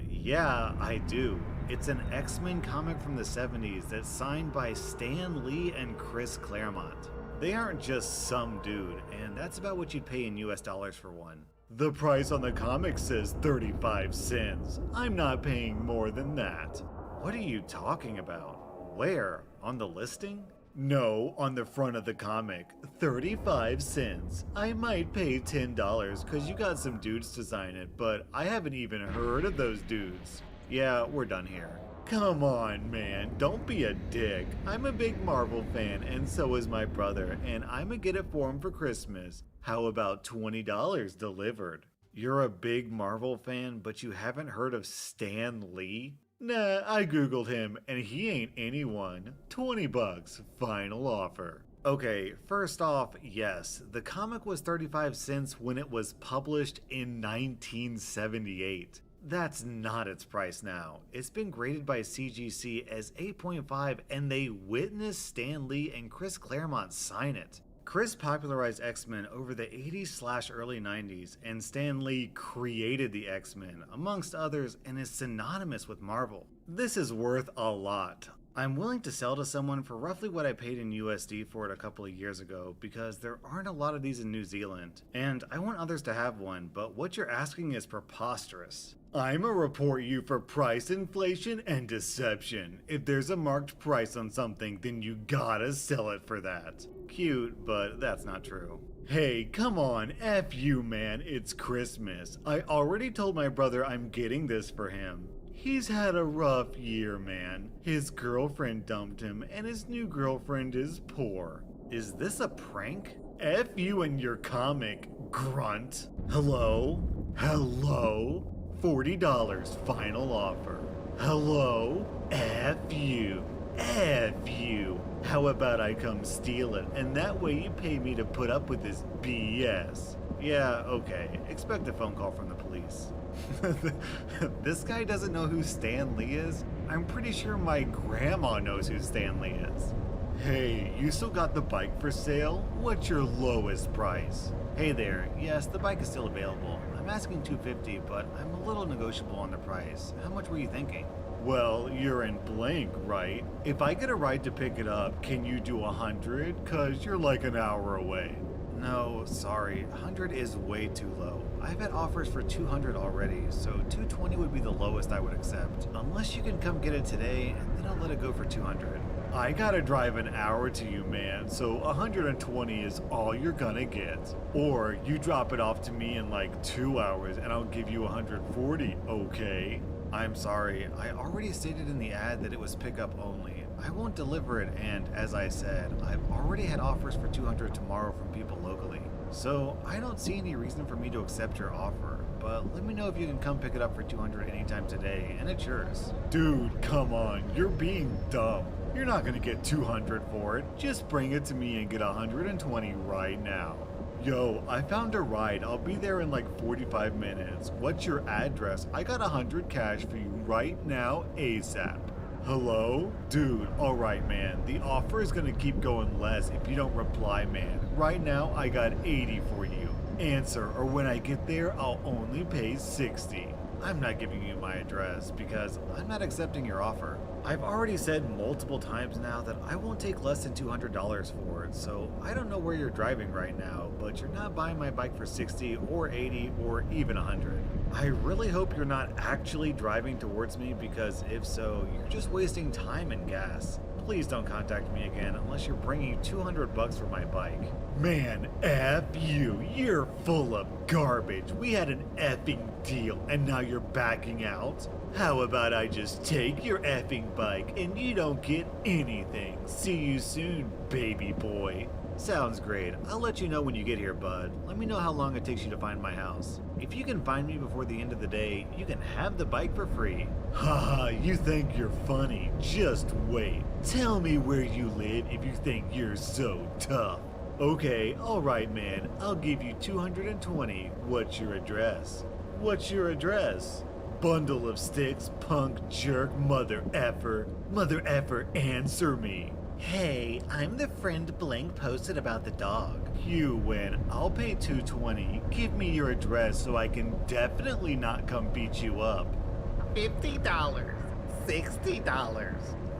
Yeah, I do. It's an X-Men comic from the 70s that's signed by Stan Lee and Chris Claremont. They aren't just some dude, and that's about what you'd pay in US dollars for one. The price on the comic says 35 cents. I'm not paying more than that. What are you talking about? Where? On the listing? No, on the front of the comic. 35 cents. I might pay $10 cause you got some dudes to sign it, but I haven't even heard of those dudes. Yeah, we're done here. Come on, man, don't be a dick. I'm a big Marvel fan, and so is my brother, and I'ma get it for him for Christmas. How about $20 delivered? You're a big Marvel fan, but you haven't heard of Stan Lee? Nah, I googled him, and he ain't anyone. $20, final offer. Okay, first off, yes, the comic was 35 cents when it was published in 1978. That's not its price now. It's been graded by CGC as 8.5 and they witnessed Stan Lee and Chris Claremont sign it. Chris popularized X-Men over the 80s/early 90s, and Stan Lee created the X-Men, amongst others, and is synonymous with Marvel. This is worth a lot. I'm willing to sell to someone for roughly what I paid in USD for it a couple of years ago, because there aren't a lot of these in New Zealand, and I want others to have one, but what you're asking is preposterous. I'ma report you for price inflation and deception. If there's a marked price on something, then you gotta sell it for that. Cute, but that's not true. Hey, come on, F you, man, it's Christmas. I already told my brother I'm getting this for him. He's had a rough year, man. His girlfriend dumped him, and his new girlfriend is poor. Is this a prank? F you and your comic, grunt. Hello? Hello? $40 final offer. Hello? F you. F you. How about I come steal it, and that way you pay me to put up with this BS? Yeah, okay. Expect a phone call from the police. This guy doesn't know who Stan Lee is? I'm pretty sure my grandma knows who Stan Lee is. Hey, you still got the bike for sale? What's your lowest price? Hey there, yes, the bike is still available. I'm asking $250, but I'm a little negotiable on the price. How much were you thinking? Well, you're in blank, right? If I get a ride to pick it up, can you do 100? Cause you're like an hour away. No, sorry, 100 is way too low. I've had offers for 200 already, so 220 would be the lowest I would accept. Unless you can come get it today, and then I'll let it go for 200. I gotta drive an hour to you, man, so 120 is all you're gonna get. Or you drop it off to me in like 2 hours and I'll give you 140, okay? I'm sorry, I already stated in the ad that it was pickup only. I won't deliver it, and as I said, I've already had offers for 200 tomorrow from people locally. So I don't see any reason for me to accept your offer, but let me know if you can come pick it up for 200 anytime today, and it's yours. Dude, come on, you're being dumb. You're not gonna get 200 for it. Just bring it to me and get 120 right now. Yo, I found a ride. I'll be there in like 45 minutes. What's your address? I got 100 cash for you right now, ASAP. Hello? Dude, alright man. The offer is gonna keep going less if you don't reply, man. Right now, I got 80 for you. Answer, or when I get there, I'll only pay 60. I'm not giving you my address because I'm not accepting your offer. I've already said multiple times now that I won't take less than $200 for it, so I don't know where you're driving right now, but you're not buying my bike for 60 or 80 or even 100. I really hope you're not actually driving towards me, because if so, you're just wasting time and gas. Please don't contact me again unless you're bringing 200 bucks for my bike. Man, F you, you're full of garbage. We had an effing deal and now you're backing out? How about I just take your effing bike and you don't get anything? See you soon, baby boy. Sounds great. I'll let you know when you get here, bud. Let me know how long it takes you to find my house. If you can find me before the end of the day, you can have the bike for free. Haha, you think you're funny? Just wait. Tell me where you live if you think you're so tough. Okay, alright man, I'll give you 220. What's your address? What's your address? Bundle of sticks, punk jerk, mother effer. Mother effer, answer me. Hey, I'm the friend Blank posted about the dog. You win. I'll pay 220. Give me your address so I can definitely not come beat you up. $50. $60.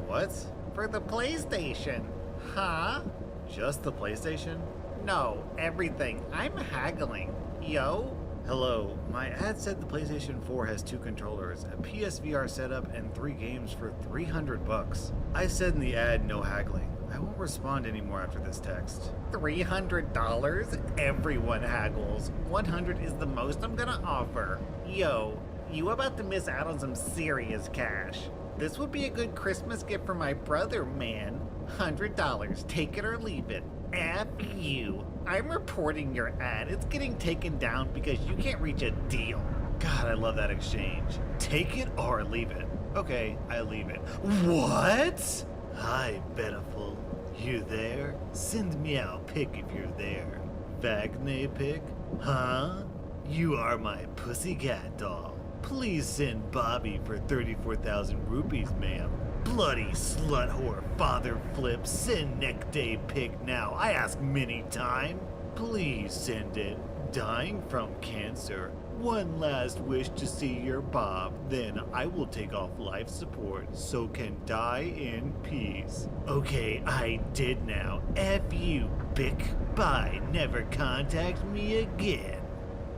What? For the PlayStation. Huh? Just the PlayStation? No, everything. I'm haggling. Yo? Hello, my ad said the PlayStation 4 has 2 controllers, a PSVR setup, and 3 games for 300 bucks. I said in the ad, no haggling. I won't respond anymore after this text. $300? Everyone haggles. 100 is the most I'm gonna offer. Yo, you about to miss out on some serious cash. This would be a good Christmas gift for my brother, man. $100, take it or leave it. F you. I'm reporting your ad. It's getting taken down because you can't reach a deal. God, I love that exchange. Take it or leave it. Okay, I leave it. What? Hi, Beneful. You there? Send me out pic if you're there. Vagne pic? Huh? You are my pussycat doll. Please send Bobby for 34,000 rupees, ma'am. Bloody slut whore, father flip, send neck day pic now. I ask many time. Please send it. Dying from cancer. One last wish to see your Bob, then I will take off life support so can die in peace. Okay, I did now. F you, Bick. Bye. Never contact me again.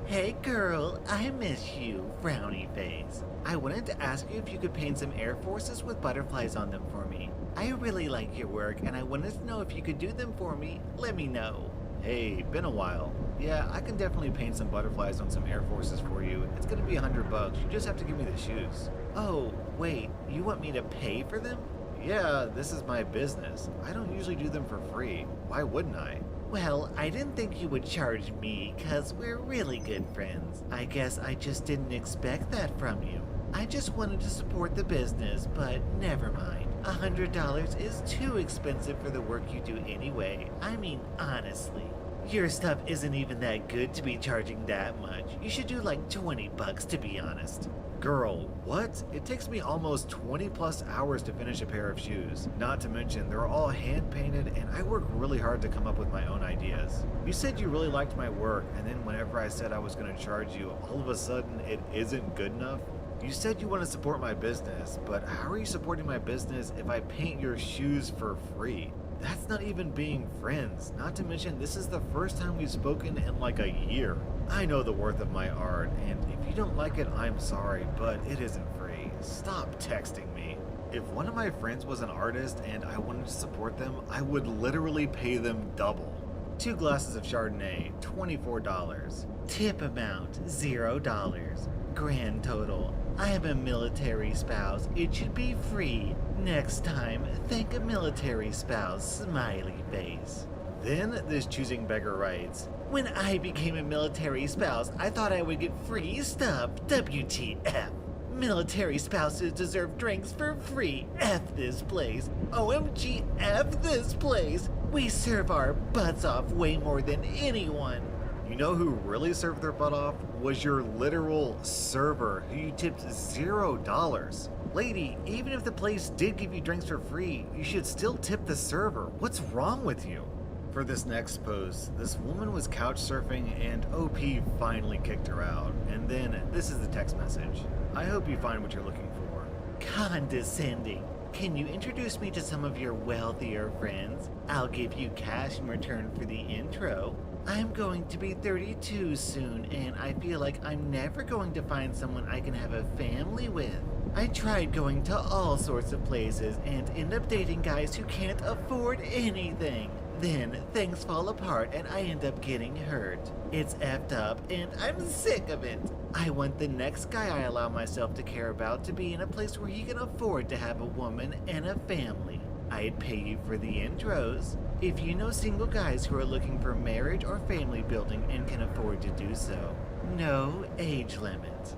Hey girl, I miss you, frowny face. I wanted to ask you if you could paint some Air Forces with butterflies on them for me. I really like your work and I wanted to know if you could do them for me. Let me know. Hey, been a while. Yeah, I can definitely paint some butterflies on some Air Forces for you. It's gonna be $100. You just have to give me the shoes. Oh, wait, you want me to pay for them? Yeah, this is my business. I don't usually do them for free. Why wouldn't I? Well, I didn't think you would charge me, 'cause we're really good friends. I guess I just didn't expect that from you. I just wanted to support the business, but never mind. $100 is too expensive for the work you do anyway. I mean, honestly. Your stuff isn't even that good to be charging that much. You should do like $20 to be honest. Girl, what? It takes me almost 20 plus hours to finish a pair of shoes. Not to mention, they're all hand painted and I work really hard to come up with my own ideas. You said you really liked my work, and then whenever I said I was going to charge you, all of a sudden it isn't good enough? You said you want to support my business, but how are you supporting my business if I paint your shoes for free? That's not even being friends. Not to mention, this is the first time we've spoken in like a year. I know the worth of my art, and if you don't like it, I'm sorry, but it isn't free. Stop texting me. If one of my friends was an artist and I wanted to support them, I would literally pay them double. 2 glasses of Chardonnay, $24. Tip amount, $0. Grand total. I am a military spouse. It should be free. Next time, thank a military spouse, smiley face. Then this choosing beggar writes, When I became a military spouse, I thought I would get free stuff. WTF. Military spouses deserve drinks for free. F this place. OMG, F this place. We serve our butts off way more than anyone. You know who really served their butt off? Was your literal server, who you tipped $0. Lady, even if the place did give you drinks for free, you should still tip the server. What's wrong with you? For this next post, this woman was couch surfing and OP finally kicked her out. And then this is the text message. I hope you find what you're looking for. Condescending. Can you introduce me to some of your wealthier friends? I'll give you cash in return for the intro. I'm going to be 32 soon, and I feel like I'm never going to find someone I can have a family with. I tried going to all sorts of places and end up dating guys who can't afford anything. Then things fall apart and I end up getting hurt. It's effed up and I'm sick of it. I want the next guy I allow myself to care about to be in a place where he can afford to have a woman and a family. I'd pay you for the intros. If you know single guys who are looking for marriage or family building and can afford to do so. No age limit.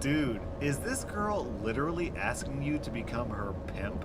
Dude, is this girl literally asking you to become her pimp?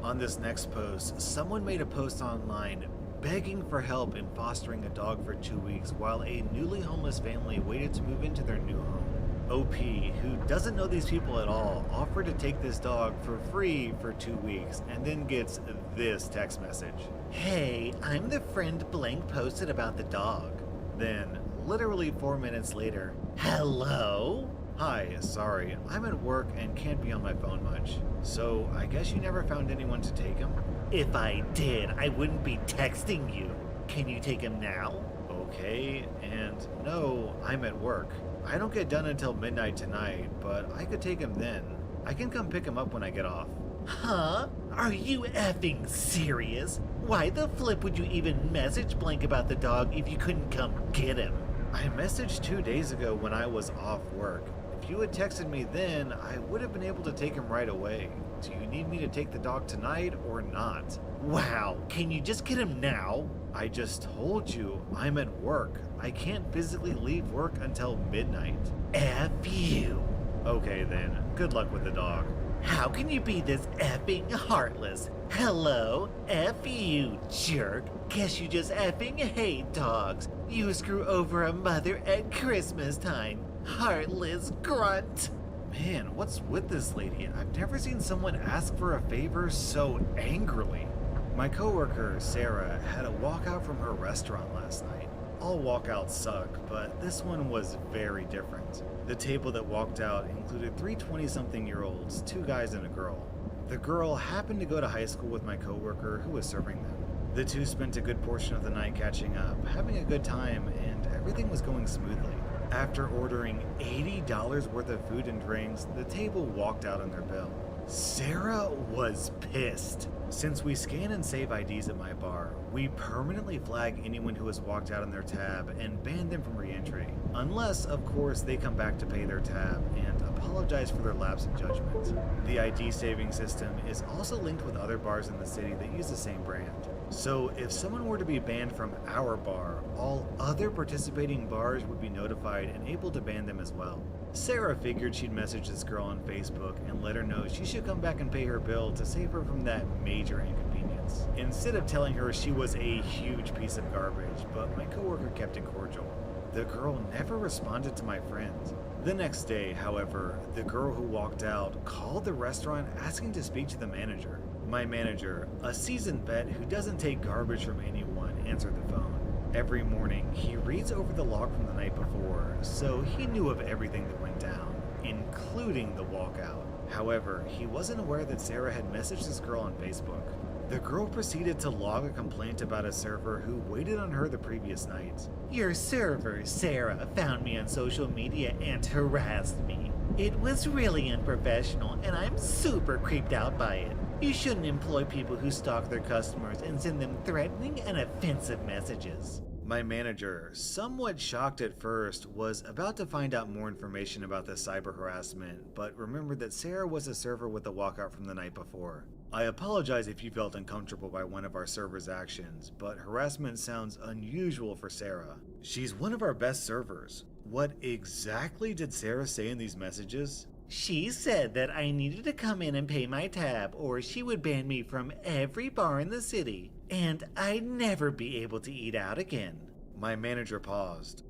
On this next post, someone made a post online begging for help in fostering a dog for 2 weeks while a newly homeless family waited to move into their new home. OP, who doesn't know these people at all, offered to take this dog for free for 2 weeks and then gets this text message. Hey, I'm the friend blank posted about the dog. Then, literally 4 minutes later, Hello? Hi, sorry, I'm at work and can't be on my phone much. So, I guess you never found anyone to take him? If I did, I wouldn't be texting you. Can you take him now? Okay, and no, I'm at work. I don't get done until midnight tonight, but I could take him then. I can come pick him up when I get off. Huh? Are you effing serious? Why the flip would you even message Blank about the dog if you couldn't come get him? I messaged 2 days ago when I was off work. If you had texted me then, I would have been able to take him right away. Do you need me to take the dog tonight or not? Wow, can you just get him now? I just told you, I'm at work. I can't physically leave work until midnight. F you. Okay then, good luck with the dog. How can you be this effing heartless? Hello? F you, jerk. Guess you just effing hate dogs. You screw over a mother at Christmas time. Heartless grunt. Man, what's with this lady? I've never seen someone ask for a favor so angrily. My coworker, Sarah, had a walkout from her restaurant last night. All walkouts suck, but this one was very different. The table that walked out included 3 20-something-year-olds, 2 guys and a girl. The girl happened to go to high school with my coworker who was serving them. The two spent a good portion of the night catching up, having a good time, and everything was going smoothly. After ordering $80 worth of food and drinks, the table walked out on their bill. Sarah was pissed. Since we scan and save IDs at my bar, we permanently flag anyone who has walked out on their tab and ban them from re-entry. Unless, of course, they come back to pay their tab and apologize for their lapse in judgment. The ID saving system is also linked with other bars in the city that use the same brand. So if someone were to be banned from our bar, all other participating bars would be notified and able to ban them as well. Sarah figured she'd message this girl on Facebook and let her know she should come back and pay her bill to save her from that major inconvenience, instead of telling her she was a huge piece of garbage, but my coworker kept it cordial. The girl never responded to my friends. The next day, however, the girl who walked out called the restaurant asking to speak to the manager. My manager, a seasoned vet who doesn't take garbage from anyone, answered the phone. Every morning, he reads over the log from the night before, so he knew of everything that went down, including the walkout. However, he wasn't aware that Sarah had messaged this girl on Facebook. The girl proceeded to log a complaint about a server who waited on her the previous night. Your server, Sarah, found me on social media and harassed me. It was really unprofessional, and I'm super creeped out by it. You shouldn't employ people who stalk their customers and send them threatening and offensive messages. My manager, somewhat shocked at first, was about to find out more information about the cyber harassment, but remembered that Sarah was a server with the walkout from the night before. I apologize if you felt uncomfortable by one of our server's actions, but harassment sounds unusual for Sarah. She's one of our best servers. What exactly did Sarah say in these messages? She said that I needed to come in and pay my tab or she would ban me from every bar in the city, and I'd never be able to eat out again. My manager paused.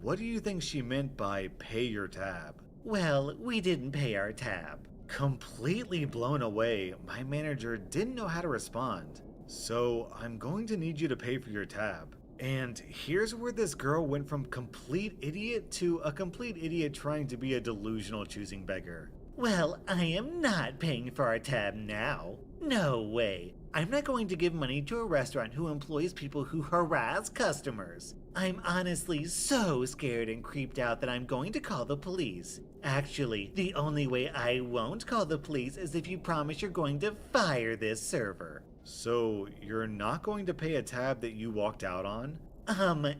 What do you think she meant by pay your tab? Well, we didn't pay our tab. Completely blown away, my manager didn't know how to respond. So I'm going to need you to pay for your tab. And here's where this girl went from complete idiot to a complete idiot trying to be a delusional choosing beggar. Well, I am not paying for our tab now. No way. I'm not going to give money to a restaurant who employs people who harass customers. I'm honestly so scared and creeped out that I'm going to call the police. Actually, the only way I won't call the police is if you promise you're going to fire this server. So you're not going to pay a tab that you walked out on?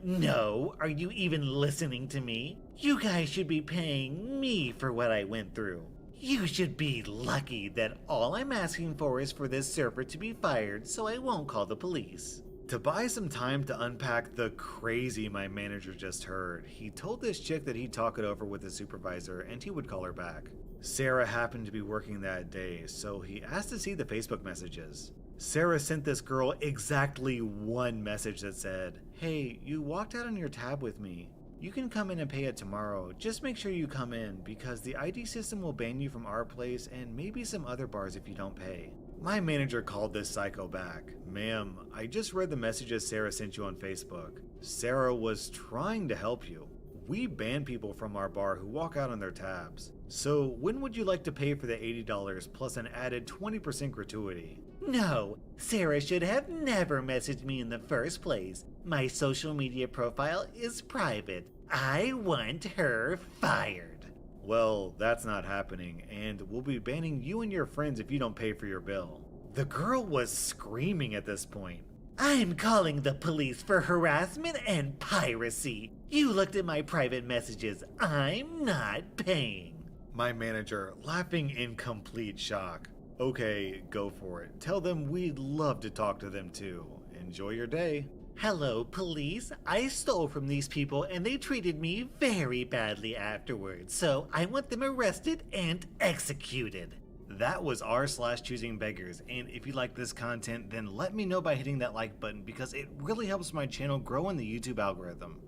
No. Are you even listening to me? You guys should be paying me for what I went through. You should be lucky that all I'm asking for is for this server to be fired so I won't call the police. To buy some time to unpack the crazy my manager just heard, he told this chick that he'd talk it over with his supervisor and he would call her back. Sarah happened to be working that day, so he asked to see the Facebook messages. Sarah sent this girl exactly one message that said, "Hey, you walked out on your tab with me. You can come in and pay it tomorrow. Just make sure you come in because the ID system will ban you from our place and maybe some other bars if you don't pay." My manager called this psycho back. "Ma'am, I just read the messages Sarah sent you on Facebook. Sarah was trying to help you. We ban people from our bar who walk out on their tabs. So when would you like to pay for the $80 plus an added 20% gratuity?" No, Sarah should have never messaged me in the first place. My social media profile is private. I want her fired. Well, that's not happening, and we'll be banning you and your friends if you don't pay for your bill. The girl was screaming at this point. I'm calling the police for harassment and piracy. You looked at my private messages. I'm not paying. My manager, laughing in complete shock. Okay, go for it. Tell them we'd love to talk to them too. Enjoy your day. Hello, police. I stole from these people and they treated me very badly afterwards, so I want them arrested and executed. That was r/choosing beggars, and if you like this content, then let me know by hitting that like button because it really helps my channel grow in the YouTube algorithm.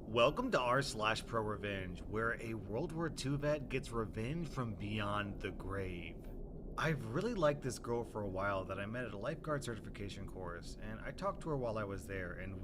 Welcome to r/Pro Revenge, where a World War II vet gets revenge from beyond the grave. I've really liked this girl for a while that I met at a lifeguard certification course, and I talked to her while I was there, and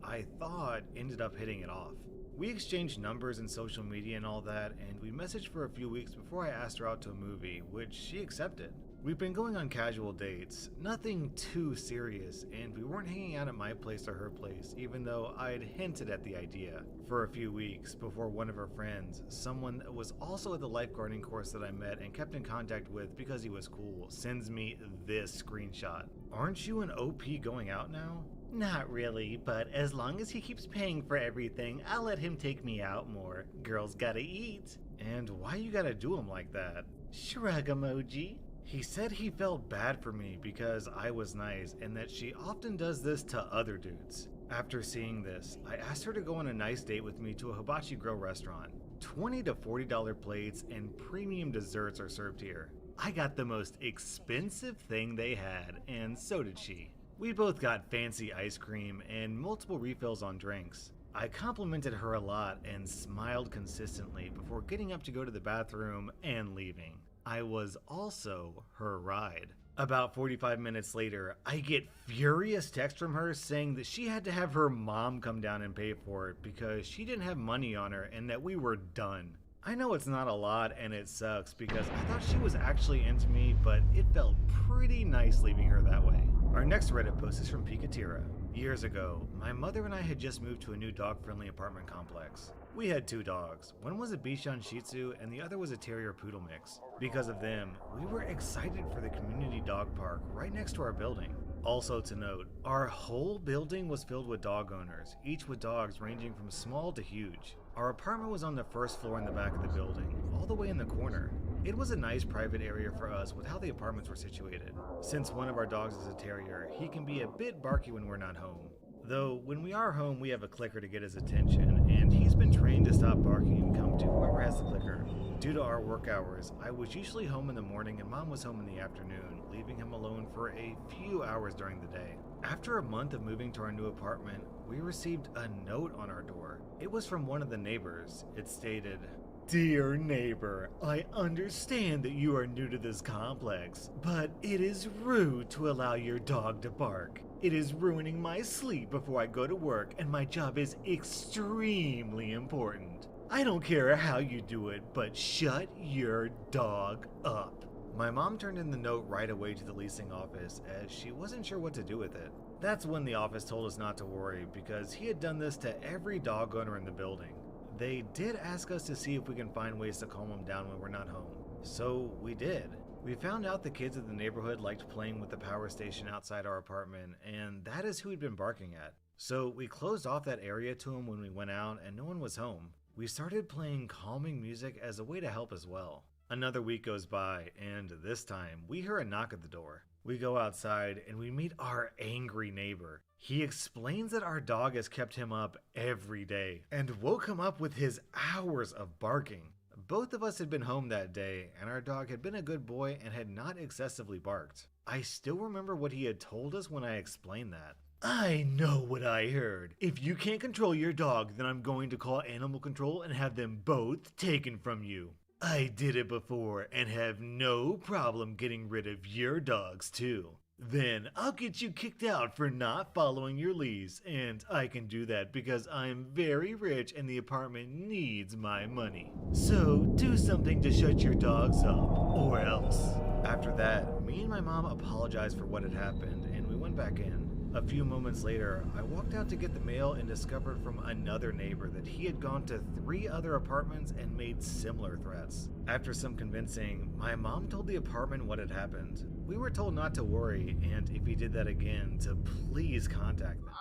I thought, ended up hitting it off. We exchanged numbers and social media and all that, and we messaged for a few weeks before I asked her out to a movie, which she accepted. We've been going on casual dates, nothing too serious, and we weren't hanging out at my place or her place, even though I'd hinted at the idea. For a few weeks before one of her friends, someone that was also at the lifeguarding course that I met and kept in contact with because he was cool, sends me this screenshot. Aren't you an OP going out now? Not really, but as long as he keeps paying for everything, I'll let him take me out more. Girls gotta eat. And why you gotta do him like that? Shrug emoji. He said he felt bad for me because I was nice and that she often does this to other dudes. After seeing this, I asked her to go on a nice date with me to a hibachi grill restaurant. $20 to $40 plates and premium desserts are served here. I got the most expensive thing they had, and so did she. We both got fancy ice cream and multiple refills on drinks. I complimented her a lot and smiled consistently before getting up to go to the bathroom and leaving. I was also her ride. About 45 minutes later, I get furious text from her saying that she had to have her mom come down and pay for it because she didn't have money on her and that we were done. I know it's not a lot and it sucks because I thought she was actually into me, but it felt pretty nice leaving her that way. Our next Reddit post is from Pikatira. Years ago, my mother and I had just moved to a new dog-friendly apartment complex. We had 2 dogs. One was a Bichon Shih Tzu and the other was a Terrier Poodle mix. Because of them, we were excited for the community dog park right next to our building. Also to note, our whole building was filled with dog owners, each with dogs ranging from small to huge. Our apartment was on the first floor in the back of the building, all the way in the corner. It was a nice private area for us with how the apartments were situated. Since one of our dogs is a terrier, he can be a bit barky when we're not home. Though, when we are home, we have a clicker to get his attention, and he's been trained to stop barking and come to whoever has the clicker. Due to our work hours, I was usually home in the morning and Mom was home in the afternoon, leaving him alone for a few hours during the day. After a month of moving to our new apartment, we received a note on our door. It was from one of the neighbors. It stated, "Dear neighbor, I understand that you are new to this complex, but it is rude to allow your dog to bark. It is ruining my sleep before I go to work, and my job is extremely important. I don't care how you do it, but shut your dog up." My mom turned in the note right away to the leasing office as she wasn't sure what to do with it. That's when the office told us not to worry because he had done this to every dog owner in the building. They did ask us to see if we can find ways to calm him down when we're not home. So we did. We found out the kids in the neighborhood liked playing with the power station outside our apartment, and that is who he'd been barking at. So we closed off that area to him when we went out and no one was home. We started playing calming music as a way to help as well. Another week goes by, and this time, we hear a knock at the door. We go outside and we meet our angry neighbor. He explains that our dog has kept him up every day and woke him up with his hours of barking. Both of us had been home that day, and our dog had been a good boy and had not excessively barked. I still remember what he had told us when I explained that. "I know what I heard. If you can't control your dog, then I'm going to call animal control and have them both taken from you. I did it before and have no problem getting rid of your dogs too. Then I'll get you kicked out for not following your lease, and I can do that because I'm very rich and the apartment needs my money. So do something to shut your dogs up, or else." After that, me and my mom apologized for what had happened and we went back in. A few moments later, I walked out to get the mail and discovered from another neighbor that he had gone to 3 other apartments and made similar threats. After some convincing, my mom told the apartment what had happened. We were told not to worry, and if he did that again, to please contact them.